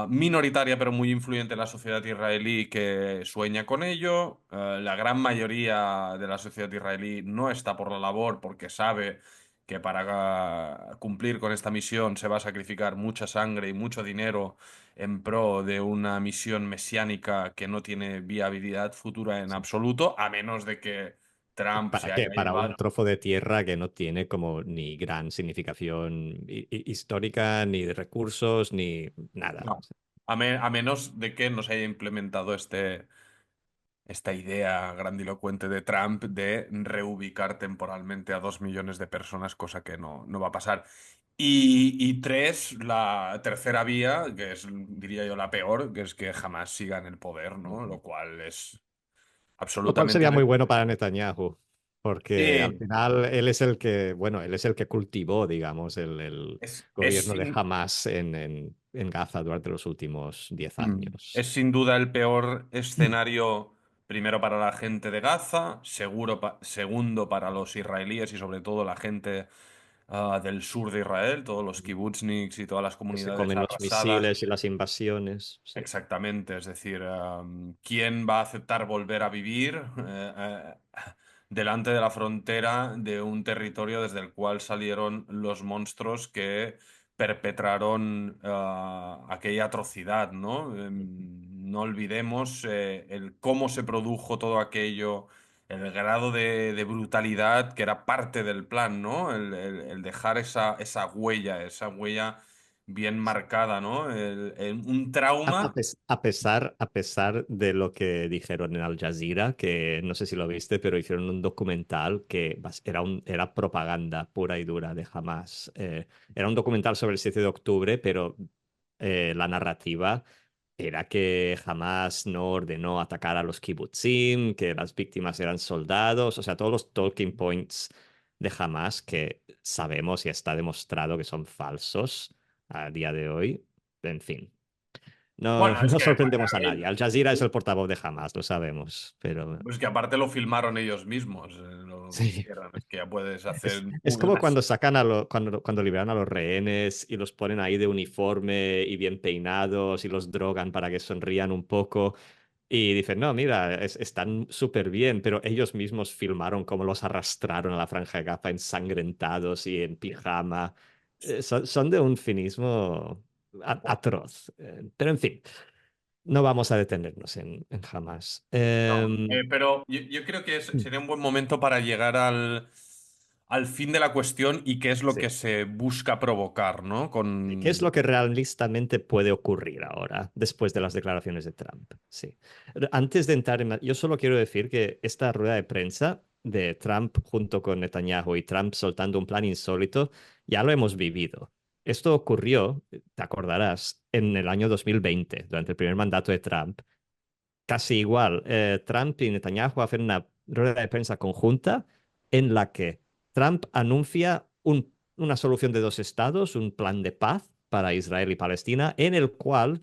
minoritaria pero muy influyente en la sociedad israelí que sueña con ello. La gran mayoría de la sociedad israelí no está por la labor porque sabe que para cumplir con esta misión se va a sacrificar mucha sangre y mucho dinero en pro de una misión mesiánica que no tiene viabilidad futura en Sí. absoluto, a menos de que Trump ¿Para se qué? haya Para un llevado. trozo de tierra que no tiene como ni gran significación histórica, ni de recursos, ni nada. No. A menos de que no se haya implementado esta idea grandilocuente de Trump de reubicar temporalmente a 2 millones de personas, cosa que no va a pasar. Y tres, la tercera vía, que es, diría yo, la peor, que es que jamás siga en el poder, ¿no? Ujú. Lo cual es Lo cual absolutamente. sería muy bueno para Netanyahu, porque al Sí, final él es el que, bueno, él es el que cultivó, digamos, el es gobierno de Hamas en Gaza durante los últimos 10 Es años. sin duda el peor escenario, primero para la gente de Gaza, segundo para los israelíes y sobre todo la gente del sur de Israel, todos los kibbuzniks y todas las Que se comunidades comen los arrasadas. misiles y las invasiones. Sí. Exactamente, es decir, ¿quién va a aceptar volver a vivir delante de la frontera de un territorio desde el cual salieron los monstruos que perpetraron aquella atrocidad, ¿no? No olvidemos el cómo se produjo todo aquello, el grado de brutalidad que era parte del plan, ¿no? El dejar esa huella bien marcada, ¿no? Un trauma. A pesar de lo que dijeron en Al Jazeera, que no sé si lo viste, pero hicieron un documental que era propaganda pura y dura de Hamas. Era un documental sobre el 7 de octubre, pero la narrativa era que Hamas no ordenó atacar a los kibbutzim, que las víctimas eran soldados, o sea, todos los talking points de Hamas que sabemos y está demostrado que son falsos a día de hoy. En fin. No, Bueno, es no que, a sorprendemos a nadie. ver, Al Jazeera es el portavoz de Hamas, lo sabemos, pero pues que aparte lo filmaron ellos mismos, lo que sí. hicieron. Es que ya puedes hacer Es como unas. cuando sacan cuando liberan a los rehenes y los ponen ahí de uniforme y bien peinados y los drogan para que sonrían un poco y dicen, no, mira, están súper bien, pero ellos mismos filmaron cómo los arrastraron a la Franja de Gaza ensangrentados y en pijama. Son de un cinismo atroz. Pero en fin. No vamos a detenernos en Hamas. No, pero yo creo que sería un buen momento para llegar al fin de la cuestión y qué es lo que Sí. se busca provocar, ¿no? ¿Qué es Con. lo que realistamente puede ocurrir ahora, después de las declaraciones de Trump? Sí. Antes de entrar yo solo quiero decir que esta rueda de prensa de Trump junto con Netanyahu y Trump soltando un plan insólito, ya lo hemos vivido. Esto ocurrió, te acordarás, en el año 2020, durante el primer mandato de Trump. Casi igual. Trump y Netanyahu hacen una rueda de prensa conjunta en la que Trump anuncia un una solución de dos estados, un plan de paz para Israel y Palestina, en el cual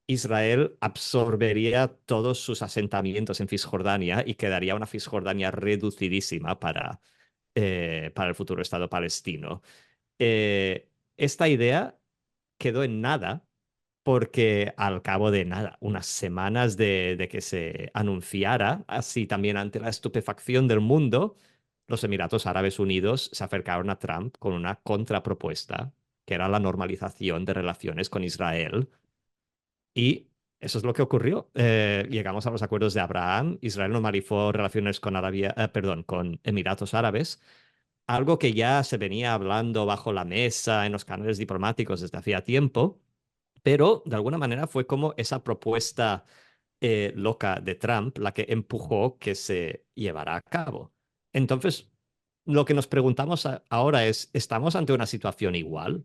Israel absorbería todos sus asentamientos en Cisjordania y quedaría una Cisjordania reducidísima para el futuro Estado palestino. Esta idea quedó en nada porque al cabo de nada, unas semanas de que se anunciara, así también ante la estupefacción del mundo, los Emiratos Árabes Unidos se acercaron a Trump con una contrapropuesta, que era la normalización de relaciones con Israel. Y eso es lo que ocurrió. Llegamos a los acuerdos de Abraham. Israel normalizó relaciones con perdón, con Emiratos Árabes, algo que ya se venía hablando bajo la mesa en los canales diplomáticos desde hacía tiempo, pero de alguna manera fue como esa propuesta loca de Trump la que empujó que se llevara a cabo. Entonces, lo que nos preguntamos ahora es, ¿estamos ante una situación igual?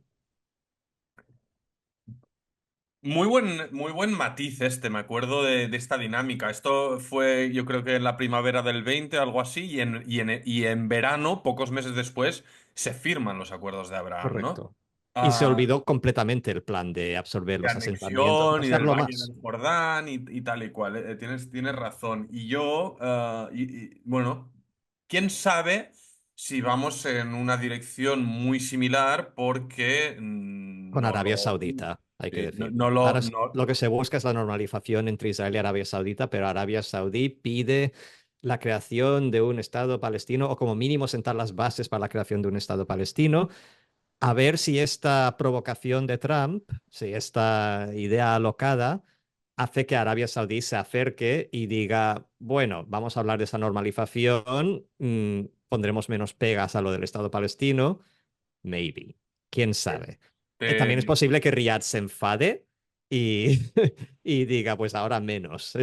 Muy buen matiz este, me acuerdo de esta dinámica. Esto fue, yo creo que en la primavera del 20, algo así, y en verano, pocos meses después, se firman los acuerdos de Abraham, ¿no? Correcto. Y se Ah, olvidó completamente el plan de absorber de los asentamientos, anexión y del hacerlo Valle más. del Jordán y tal y cual. Tienes razón. Y yo, bueno, quién sabe si vamos en una dirección muy similar porque Con Arabia Saudita, hay que decir. Ahora lo que se busca es la normalización entre Israel y Arabia Saudita, pero Arabia Saudí pide la creación de un Estado palestino o como mínimo sentar las bases para la creación de un Estado palestino. A ver si esta provocación de Trump, si esta idea alocada, hace que Arabia Saudí se acerque y diga, bueno, vamos a hablar de esa normalización, pondremos menos pegas a lo del Estado palestino, maybe, quién sabe. También es te, posible que Riyadh se enfade y, y diga, pues ahora menos.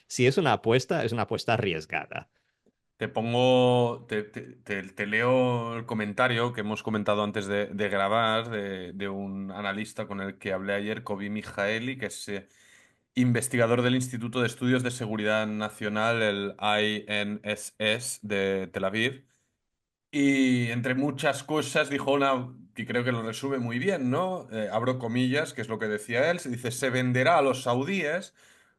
Si es una apuesta, es una apuesta arriesgada. Te pongo, te leo el comentario que hemos comentado antes de grabar de un analista con el que hablé ayer, Kobi Mijaeli, que es investigador del Instituto de Estudios de Seguridad Nacional, el INSS de Tel Aviv. Y entre muchas cosas dijo una que creo que lo resume muy bien, ¿no? Abro comillas, que es lo que decía él. Se dice, se venderá a los saudíes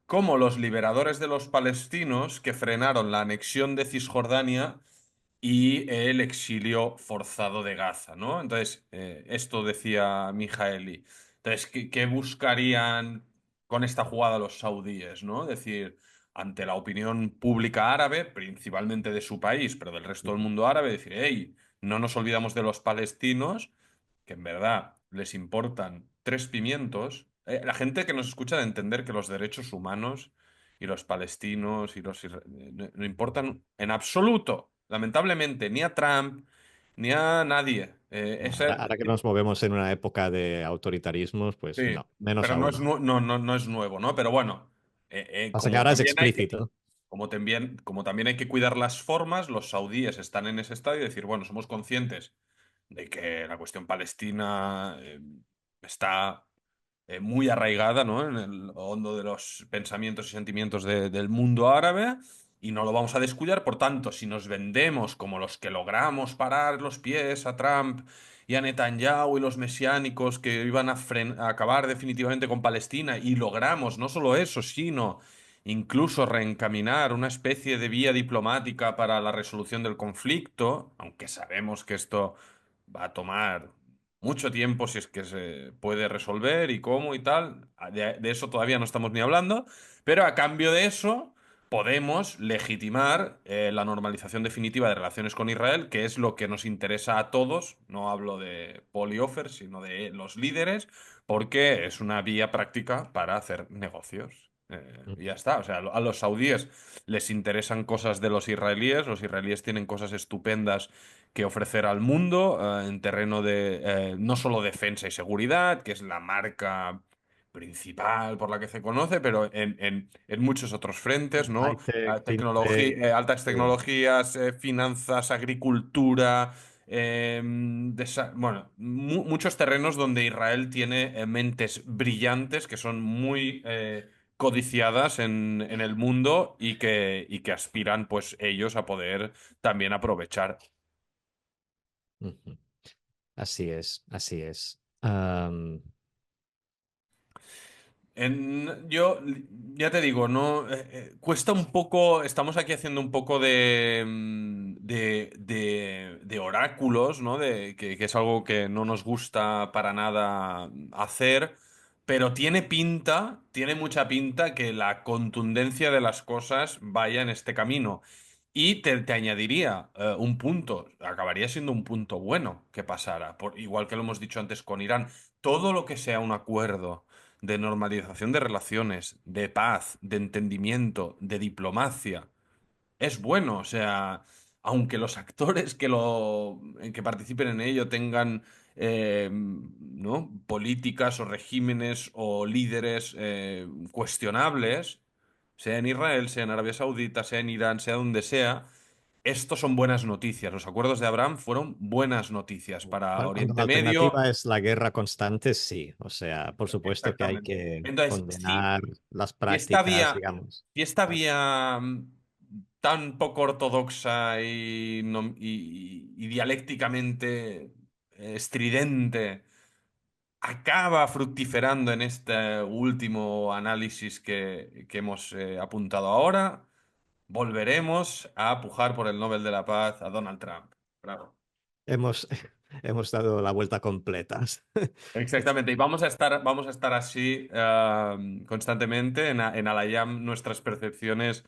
como los liberadores de los palestinos que frenaron la anexión de Cisjordania y el exilio forzado de Gaza, ¿no? Entonces, esto decía Mijaeli. Entonces, ¿qué buscarían con esta jugada los saudíes, ¿no? Es decir, ante la opinión pública árabe, principalmente de su país, pero del resto del mundo árabe, decir, hey, no nos olvidamos de los palestinos, que en verdad les importan tres pimientos. La gente que nos escucha de entender que los derechos humanos y los palestinos y no importan en absoluto, lamentablemente, ni a Trump ni a nadie. Ahora que nos movemos en una época de autoritarismos, pues Sí, no, menos pero no aún. no es nuevo, ¿no? Pero bueno, Pasa que ahora es explícito. como también hay que cuidar las formas, los saudíes están en ese estadio y decir, bueno, somos conscientes de que la cuestión palestina está muy arraigada, ¿no? En el hondo de los pensamientos y sentimientos del mundo árabe y no lo vamos a descuidar. Por tanto, si nos vendemos como los que logramos parar los pies a Trump y a Netanyahu y los mesiánicos que iban a acabar definitivamente con Palestina y logramos no solo eso, sino incluso reencaminar una especie de vía diplomática para la resolución del conflicto, aunque sabemos que esto va a tomar mucho tiempo si es que se puede resolver y cómo y tal. De eso todavía no estamos ni hablando, pero a cambio de eso podemos legitimar la normalización definitiva de relaciones con Israel, que es lo que nos interesa a todos. No hablo de Poliofer, sino de los líderes, porque es una vía práctica para hacer negocios. Y ya está. O sea, a los saudíes les interesan cosas de los israelíes tienen cosas estupendas que ofrecer al mundo en terreno de no solo defensa y seguridad, que es la marca principal por la que se conoce, pero en muchos otros frentes, ¿no? High-tech, fintech, Altas tecnologías, finanzas, agricultura, bueno, muchos terrenos donde Israel tiene mentes brillantes que son muy codiciadas en el mundo y que aspiran, pues, ellos a poder también aprovechar. ujú. así es, así es. Yo ya te digo, no cuesta un poco. Estamos aquí haciendo un poco de oráculos, ¿no? Que es algo que no nos gusta para nada hacer, pero tiene pinta, tiene mucha pinta que la contundencia de las cosas vaya en este camino. Y te añadiría un punto, acabaría siendo un punto bueno que pasara, igual que lo hemos dicho antes con Irán. Todo lo que sea un acuerdo de normalización de relaciones, de paz, de entendimiento, de diplomacia, es bueno. O sea, aunque los actores que participen en ello tengan ¿no? políticas o regímenes o líderes cuestionables, sea en Israel, sea en Arabia Saudita, sea en Irán, sea donde sea, estos son buenas noticias. Los acuerdos de Abraham fueron buenas noticias para Cuando la Oriente Medio. alternativa es la guerra constante, sí. O sea, por supuesto que hay Exactamente. que Entonces, condenar las si esta prácticas, vía, digamos. si esta vía tan poco ortodoxa y, y dialécticamente estridente acaba fructiferando en este último análisis que hemos apuntado ahora, volveremos a pujar por el Nobel de la Paz a Donald Trump. Bravo. Hemos, hemos dado la vuelta completa. Exactamente, y vamos a estar así constantemente. En Alayam nuestras percepciones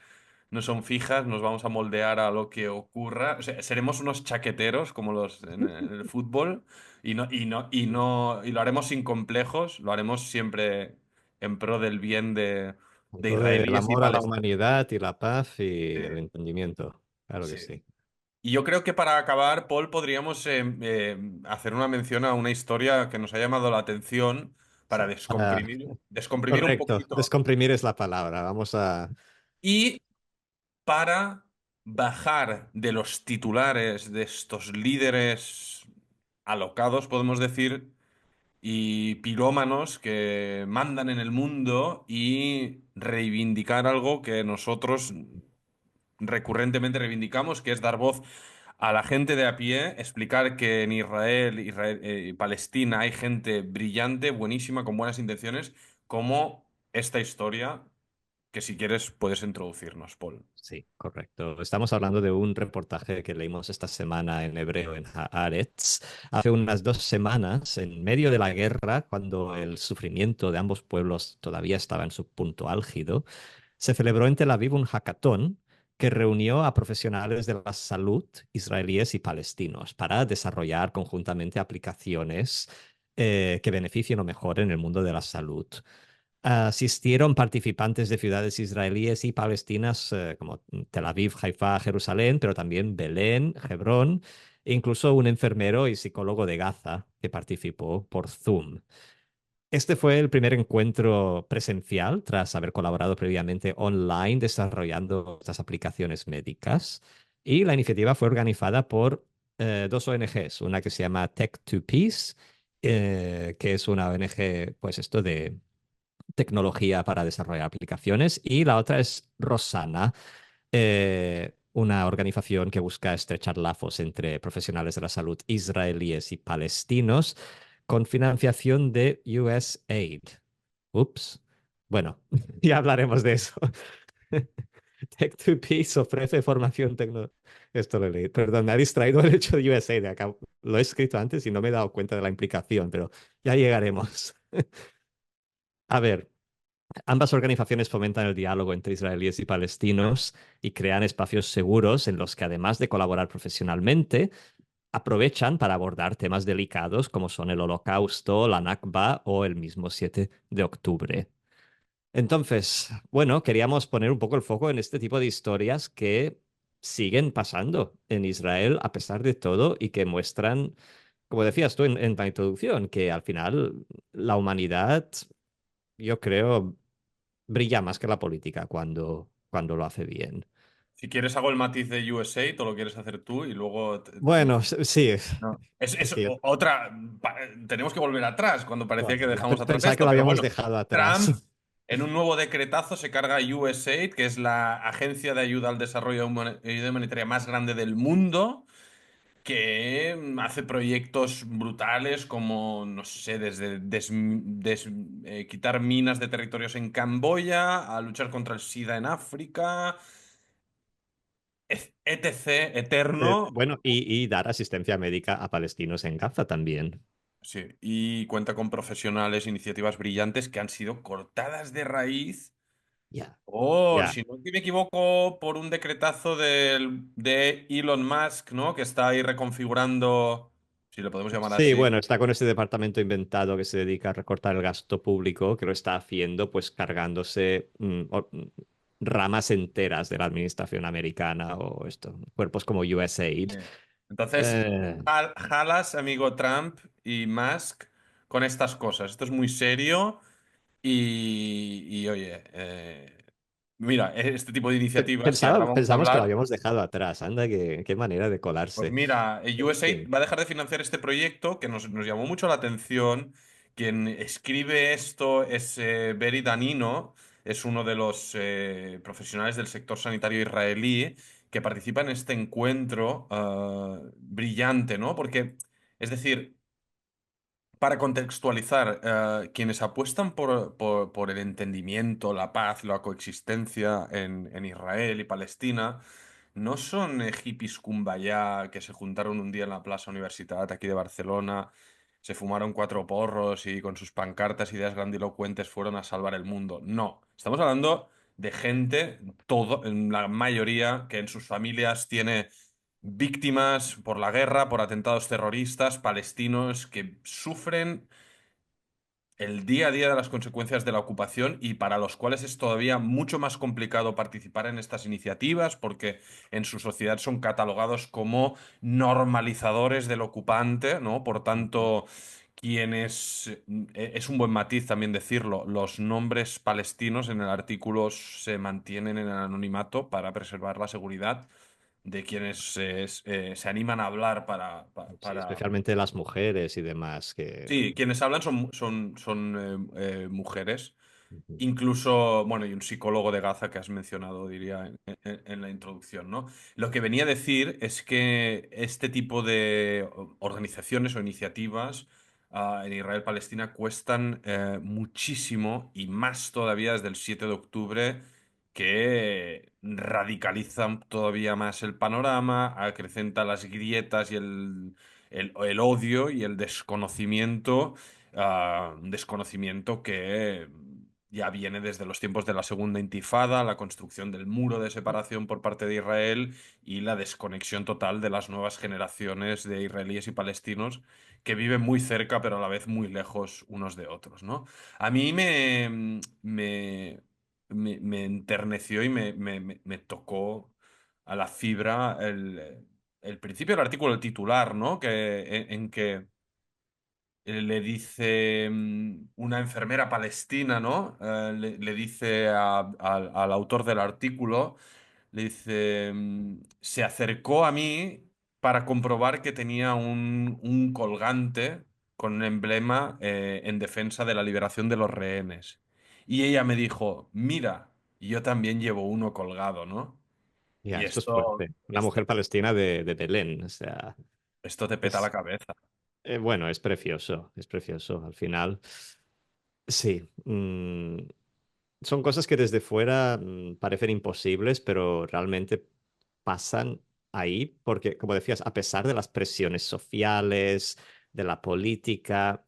no son fijas, nos vamos a moldear a lo que ocurra. O sea, seremos unos chaqueteros como los en el fútbol y lo haremos sin complejos, lo haremos siempre en pro del bien Con de todo el israelíes y amor a la palestinos. humanidad y la paz y el Sí, entendimiento. Claro que sí. sí. Y yo creo que para acabar, Paul, podríamos hacer una mención a una historia que nos ha llamado la atención para Ah, descomprimir un correcto. poquito Descomprimir es la palabra. Vamos a... y para bajar de los titulares de estos líderes alocados, podemos decir, y pirómanos que mandan en el mundo y reivindicar algo que nosotros recurrentemente reivindicamos, que es dar voz a la gente de a pie, explicar que en Israel y Palestina hay gente brillante, buenísima, con buenas intenciones, como esta historia que si quieres puedes introducirnos, Paul. Sí, correcto. Estamos hablando de un reportaje que leímos esta semana en hebreo en Haaretz. Hace unas 2 semanas, en medio de la guerra, cuando el sufrimiento de ambos pueblos todavía estaba en su punto álgido, se celebró en Tel Aviv un hackathon que reunió a profesionales de la salud israelíes y palestinos para desarrollar conjuntamente aplicaciones que beneficien o mejoren el mundo de la salud. Asistieron participantes de ciudades israelíes y palestinas como Tel Aviv, Haifa, Jerusalén, pero también Belén, Hebrón, e incluso un enfermero y psicólogo de Gaza que participó por Zoom. Este fue el primer encuentro presencial tras haber colaborado previamente online desarrollando estas aplicaciones médicas. Y la iniciativa fue organizada por dos ONGs, una que se llama Tech to Peace, que es una ONG, pues esto de tecnología para desarrollar aplicaciones, y la otra es Rosana, una organización que busca estrechar lazos entre profesionales de la salud israelíes y palestinos con financiación de USAID. Ups. Bueno, ya hablaremos de eso. Tech2Peace ofrece formación tecnológica. Esto lo he leído. Perdón, me ha distraído el hecho de USAID. Lo he escrito antes y no me he dado cuenta de la implicación, pero ya llegaremos. A ver, ambas organizaciones fomentan el diálogo entre israelíes y palestinos y crean espacios seguros en los que, además de colaborar profesionalmente, aprovechan para abordar temas delicados como son el Holocausto, la Nakba o el mismo 7 de octubre. Entonces, bueno, queríamos poner un poco el foco en este tipo de historias que siguen pasando en Israel a pesar de todo y que muestran, como decías tú en la introducción, que al final la humanidad, yo creo, brilla más que la política cuando lo hace bien. Si quieres hago el matiz de USA, o lo quieres hacer tú y luego Bueno, sí, no. es que yo Otra. Tenemos que volver atrás cuando parecía que bueno, dejamos atrás pensaba que esto, lo pero habíamos bueno, dejado atrás. Trump en un nuevo decretazo se carga a USAID, que es la agencia de ayuda al desarrollo ayuda humanitaria más grande del mundo, que hace proyectos brutales como, no sé, desde quitar minas de territorios en Camboya a luchar contra el SIDA en África, etc. Eterno. Bueno, y dar asistencia médica a palestinos en Gaza también. Sí, y cuenta con profesionales, iniciativas brillantes que han sido cortadas de raíz Ya, por, ya. si no me equivoco, por un decretazo de Elon Musk, ¿no? Que está ahí reconfigurando, si lo podemos llamar Sí, así. bueno, está con este departamento inventado que se dedica a recortar el gasto público, que lo está haciendo pues cargándose ramas enteras de la administración americana o esto, cuerpos como USAID. Entonces, Eh, jalas, amigo Trump y Musk, con estas cosas. Esto es muy serio y oye, mira, este tipo de iniciativas que ahora vamos a Pensamos que lo hablar. habíamos dejado atrás. Anda, qué manera de Pues colarse. mira, USAID Sí. va a dejar de financiar este proyecto que nos llamó mucho la atención. Quien escribe esto es Beri Danino, es uno de los profesionales del sector sanitario israelí que participa en este encuentro brillante, ¿no? Porque, es decir, para contextualizar, quienes apuestan por el entendimiento, la paz, la coexistencia en Israel y Palestina, no son hippies kumbaya que se juntaron un día en la Plaza Universitat aquí de Barcelona, se fumaron cuatro porros y con sus pancartas, ideas grandilocuentes fueron a salvar el mundo. No, estamos hablando de gente, todo, en la mayoría, que en sus familias tiene víctimas por la guerra, por atentados terroristas, palestinos que sufren el día a día de las consecuencias de la ocupación y para los cuales es todavía mucho más complicado participar en estas iniciativas porque en su sociedad son catalogados como normalizadores del ocupante, ¿no? Por Ujú. tanto, quienes, es un buen matiz también decirlo, los nombres palestinos en el artículo se mantienen en el anonimato para preservar la seguridad de quienes se animan a hablar Sí, para. especialmente las mujeres y demás que... Sí, quienes hablan son mujeres. Ujú. Incluso, bueno, y un psicólogo de Gaza que has mencionado, diría, en la introducción, ¿no? Lo que venía a decir es que este tipo de organizaciones o iniciativas en Israel-Palestina cuestan muchísimo y más todavía desde el 7 de octubre, que radicalizan todavía más el panorama, acrecenta las grietas y el odio y el desconocimiento, un desconocimiento que ya viene desde los tiempos de la Segunda Intifada, la construcción del muro de separación por parte de Israel y la desconexión total de las nuevas generaciones de israelíes y palestinos que viven muy cerca pero a la vez muy lejos unos de otros, ¿no? A mí me enterneció y me tocó a la fibra el principio del artículo, el titular, ¿no? En que le dice una enfermera palestina, ¿no? Le dice al autor del artículo, le dice, se acercó a mí para comprobar que tenía un colgante con un emblema en defensa de la liberación de los rehenes. Y ella me dijo, mira, yo también llevo uno colgado, ¿no? Ya, Y esto es esto, fuerte. Una esto, mujer palestina de Belén, o sea, esto te peta la es, cabeza. bueno, es precioso al final. Sí, son cosas que desde fuera parecen imposibles, pero realmente pasan ahí porque, como decías, a pesar de las presiones sociales, de la política,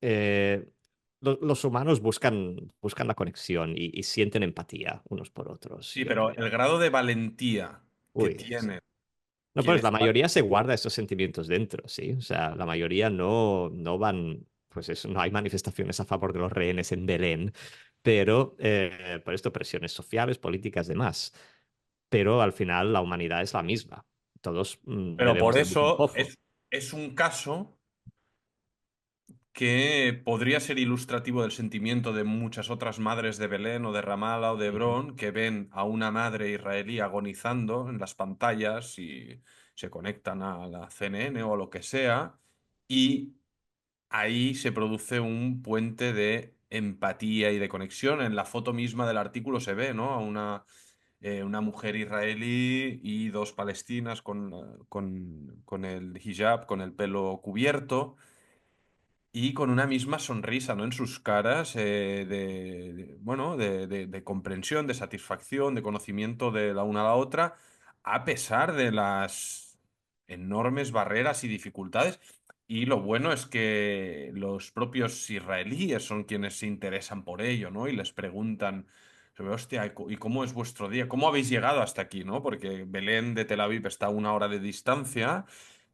eh, los humanos buscan la conexión y sienten empatía unos por otros, Sí, yo pero creo. el grado de valentía que Uy, sí. tiene No, pues quienes. la mayoría se guarda esos sentimientos dentro, ¿sí? O sea, la mayoría no van, pues eso, no hay manifestaciones a favor de los rehenes en Belén, pero por esto presiones sociales, políticas, demás. Pero al final la humanidad es la misma. Todos Pero por bebemos del mismo eso pozo. es un caso que podría ser ilustrativo del sentimiento de muchas otras madres de Belén o de Ramala o de Ujú. Hebrón que ven a una madre israelí agonizando en las pantallas y se conectan a la CNN o lo que sea, y ahí se produce un puente de empatía y de conexión. En la foto misma del artículo se ve, ¿no? A una una mujer israelí y dos palestinas con el hijab, con el pelo cubierto y con una misma sonrisa, ¿no? En sus caras bueno, de comprensión, de satisfacción, de conocimiento de la una a la otra, a pesar de las enormes barreras y dificultades. Y lo bueno es que los propios israelíes son quienes se interesan por ello, ¿no? Y les preguntan sobre, hostia, ¿y cómo es vuestro día? ¿Cómo habéis llegado hasta aquí, ¿no? Porque Belén de Tel Aviv está a una hora de distancia,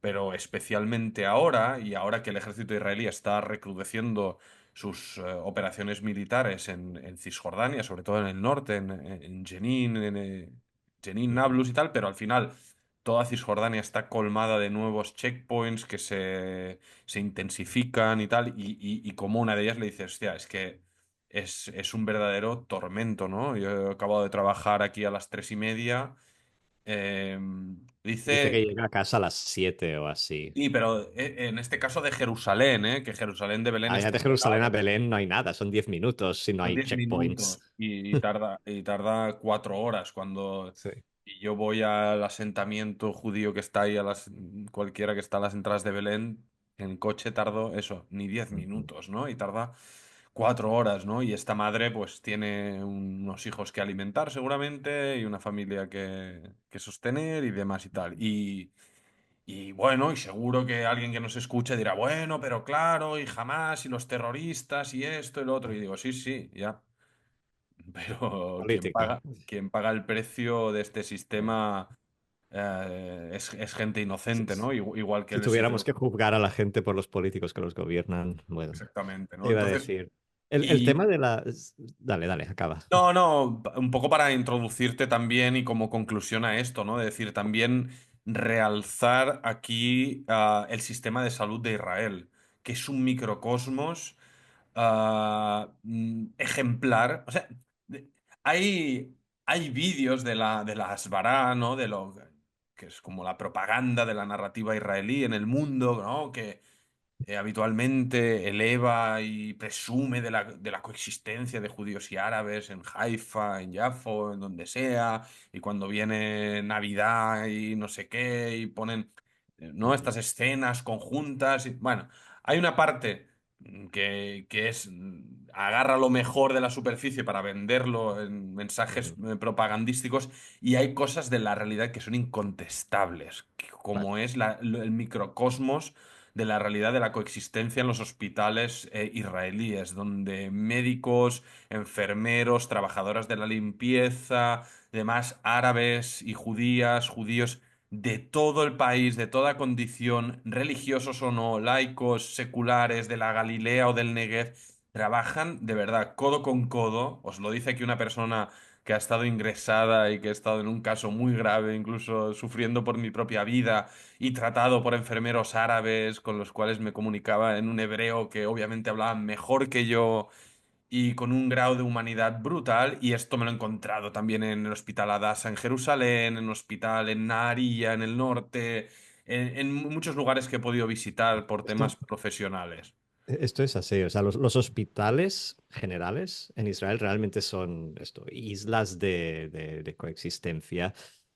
pero especialmente ahora, y ahora que el ejército israelí está recrudeciendo sus operaciones militares en Cisjordania, sobre todo en el norte, en Jenin, Jenin, Ujú. Nablus y tal, pero al final toda Cisjordania está colmada de nuevos checkpoints que se intensifican y tal, y como una de ellas le dice, hostia, es que es un verdadero tormento, ¿no? Yo he acabado de trabajar aquí a las 3:30. Dice Dice que llega a casa a las 7 o así. Sí, pero en este caso de Jerusalén, ¿eh? Que Jerusalén de Belén Allá está de al Jerusalén a lado. Belén no hay nada, son 10 minutos si no Son hay 10 minutos checkpoints. y tarda 4 horas. Sí. Y yo voy al asentamiento judío que está ahí, cualquiera que está a las entradas de Belén, en coche tardo eso, ni 10 Ujú. minutos, ¿no? Y tarda 4 horas, ¿no? Y esta madre pues tiene unos hijos que alimentar seguramente y una familia que sostener y demás y tal. Y bueno, y seguro que alguien que nos escuche dirá, bueno, pero claro, y jamás, y los terroristas, y esto y lo otro. Y digo, sí, sí, ya. Pero quien Política. paga, quien paga el precio de este Sí. sistema es gente Si, inocente, ¿no? Igual que si el tuviéramos sistema. que juzgar a la gente por los políticos que los gobiernan, bueno, Exactamente, te ¿no? iba a Entonces, decir. El tema y de la... Dale, dale, acaba. no, no, un poco para introducirte también y como conclusión a esto, ¿no? De decir, también realzar aquí el sistema de salud de Israel, que es un microcosmos ejemplar. O sea, de- hay, hay vídeos de la Hasbará, ¿no? De lo que es como la propaganda de la narrativa israelí en el mundo, ¿no? Que habitualmente eleva y presume de la coexistencia de judíos y árabes en Haifa, en Yafo, en donde sea, y cuando viene Navidad y no sé qué, y ponen, ¿no? Ujú, Estas escenas conjuntas. Bueno, hay una parte que es, agarra lo mejor de la superficie para venderlo en mensajes ujú. propagandísticos, y hay cosas de la realidad que son incontestables, Vale. como es el microcosmos de la realidad de la coexistencia en los hospitales israelíes, donde médicos, enfermeros, trabajadoras de la limpieza, demás árabes y judías, judíos de todo el país, de toda condición, religiosos o no, laicos, seculares, de la Galilea o del Negev, trabajan de verdad codo con codo. Os lo dice aquí una persona que ha estado ingresada y que ha estado en un caso muy grave, incluso sufriendo por mi propia vida y tratado por enfermeros árabes con los cuales me comunicaba en un hebreo que obviamente hablaban mejor que yo y con un grado de humanidad brutal. Y esto me lo he encontrado también en el Hospital Adasa en Jerusalén, en el hospital en Nahariya, en el norte, en muchos lugares que he podido visitar por temas Esto, profesionales. esto es así, o sea, los hospitales generales en Israel realmente son esto, islas de coexistencia.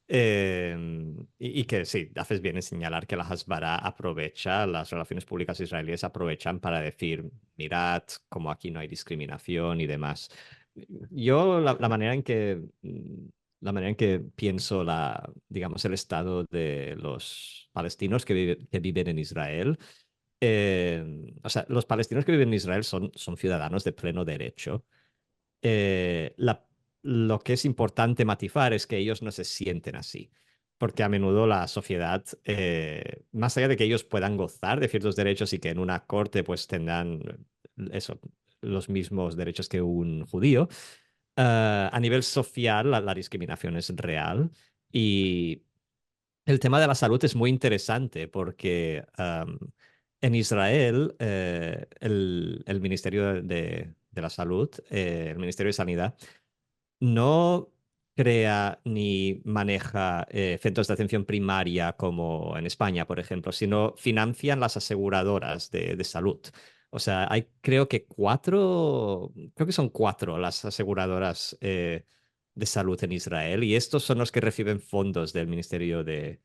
Y que sí, haces bien en señalar que la Hasbara aprovecha, las relaciones públicas israelíes aprovechan para decir, mirad, como aquí no hay discriminación y demás. Yo la manera en que la manera en que pienso digamos, el estado de los palestinos que viven en Israel. O sea, los palestinos que viven en Israel son ciudadanos de pleno derecho. Eh, la- lo que es importante matizar es que ellos no se sienten así, porque a menudo la sociedad, más allá de que ellos puedan gozar de ciertos derechos y que en una corte pues tendrán eso, los mismos derechos que un judío, a nivel social la discriminación es real y el tema de la salud es muy interesante porque en Israel el Ministerio de la Salud, el Ministerio de Sanidad, no crea ni maneja centros de atención primaria como en España, por ejemplo, sino financian las aseguradoras de salud. O sea, hay creo que son cuatro las aseguradoras de salud en Israel y estos son los que reciben fondos del Ministerio de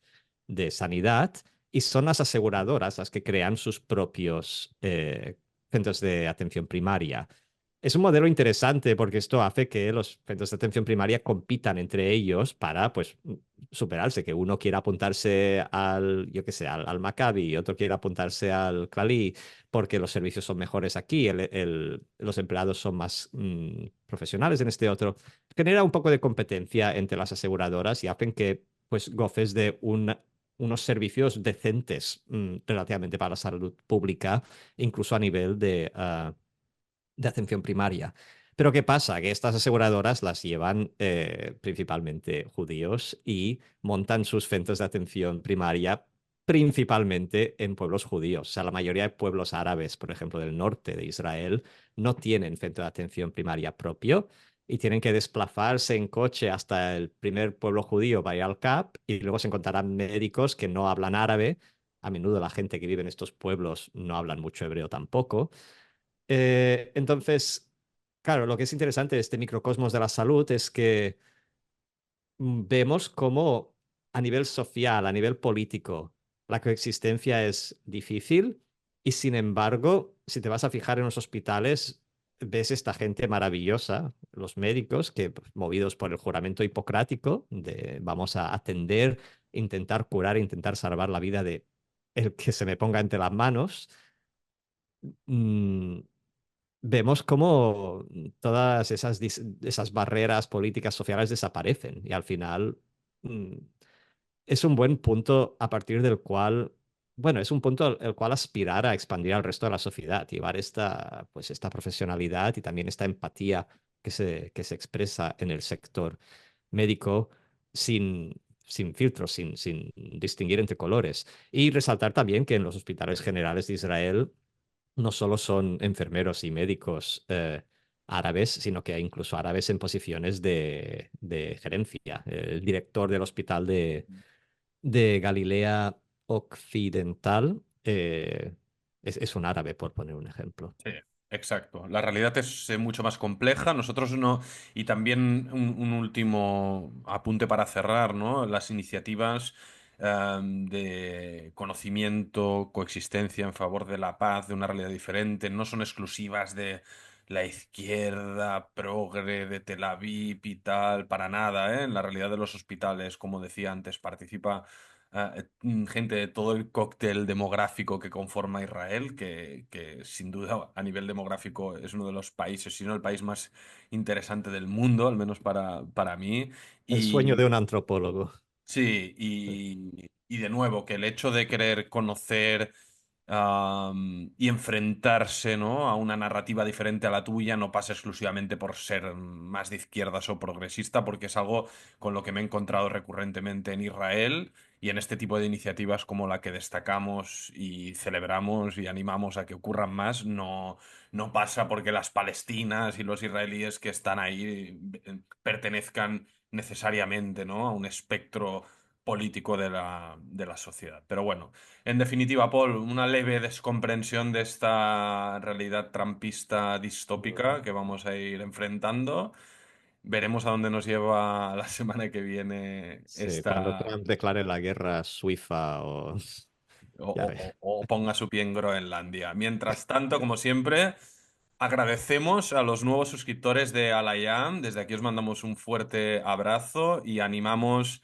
Sanidad y son las aseguradoras las que crean sus propios centros de atención primaria. Es un modelo interesante porque esto hace que los centros de atención primaria compitan entre ellos para, pues, superarse, que uno quiera apuntarse al, yo qué sé, al Maccabi y otro quiera apuntarse al Clali porque los servicios son mejores aquí, los empleados son más profesionales en este otro. Genera un poco de competencia entre las aseguradoras y hacen que, pues, goces de unos servicios decentes relativamente para la salud pública, incluso a nivel de atención primaria. Pero ¿qué pasa? Que estas aseguradoras las llevan principalmente judíos y montan sus centros de atención primaria principalmente en pueblos judíos. O sea, la mayoría de pueblos árabes, por ejemplo, del norte de Israel, no tienen centro de atención primaria propio y tienen que desplazarse en coche hasta el primer pueblo judío para ir al CAP y luego se encontrarán médicos que no hablan árabe. A menudo la gente que vive en estos pueblos no hablan mucho hebreo tampoco. Entonces, claro, lo que es interesante de este microcosmos de la salud es que vemos cómo a nivel social, a nivel político, la coexistencia es difícil y sin embargo, si te vas a fijar en los hospitales, ves esta gente maravillosa, los médicos que, pues, movidos por el juramento hipocrático de vamos a atender, intentar curar, intentar salvar la vida de el que se me ponga entre las manos. mm, Vemos cómo todas esas barreras políticas, sociales desaparecen y al final mm, es un buen punto a partir del cual, bueno, es un punto el cual aspirar a expandir al resto de la sociedad, llevar esta, pues, esta profesionalidad y también esta empatía que se expresa en el sector médico sin filtros, sin distinguir entre colores. Y resaltar también que en los hospitales generales de Israel no solo son enfermeros y médicos árabes, sino que hay incluso árabes en posiciones de gerencia. El director del hospital de Galilea Occidental es un árabe, por poner un ejemplo. Sí, exacto. La realidad es mucho más compleja. Nosotros no. Y también un último apunte para cerrar, ¿no? Las iniciativas de conocimiento, coexistencia en favor de la paz, de una realidad diferente, no son exclusivas de la izquierda progre de Tel Aviv y tal, para nada, ¿eh? En la realidad de los hospitales, como decía antes, participa gente de todo el cóctel demográfico que conforma Israel, que sin duda a nivel demográfico es uno de los países, si no el país más interesante del mundo, al menos para mí. El sueño de Y un antropólogo. sí, y de nuevo, que el hecho de querer conocer y enfrentarse, ¿no? a una narrativa diferente a la tuya no pasa exclusivamente por ser más de izquierdas o progresista, porque es algo con lo que me he encontrado recurrentemente en Israel y en este tipo de iniciativas como la que destacamos y celebramos y animamos a que ocurran más, no pasa porque las palestinas y los israelíes que están ahí pertenezcan necesariamente, ¿no? a un espectro político de la sociedad. Pero bueno. En definitiva, Paul, una leve descomprensión de esta realidad trampista distópica que vamos a ir enfrentando. Veremos a dónde nos lleva la semana que viene Sí, cuando esta, Trump declare la guerra a Suiza o... o, Ya ves. o ponga su pie en Groenlandia. Mientras tanto, como siempre, agradecemos a los nuevos suscriptores de Alayam. Desde aquí os mandamos un fuerte abrazo y animamos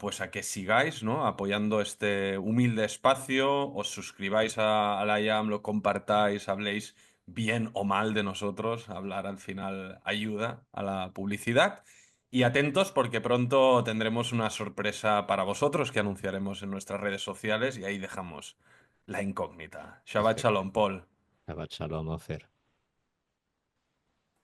pues a que sigáis, ¿no? apoyando este humilde espacio, os suscribáis a Alayam, lo compartáis, habléis bien o mal de nosotros. Hablar al final ayuda a la publicidad. Y atentos porque pronto tendremos una sorpresa para vosotros que anunciaremos en nuestras redes sociales y ahí dejamos la incógnita. Shabbat Perfecto. Shalom, Paul. Shabbat Shalom, Ofer.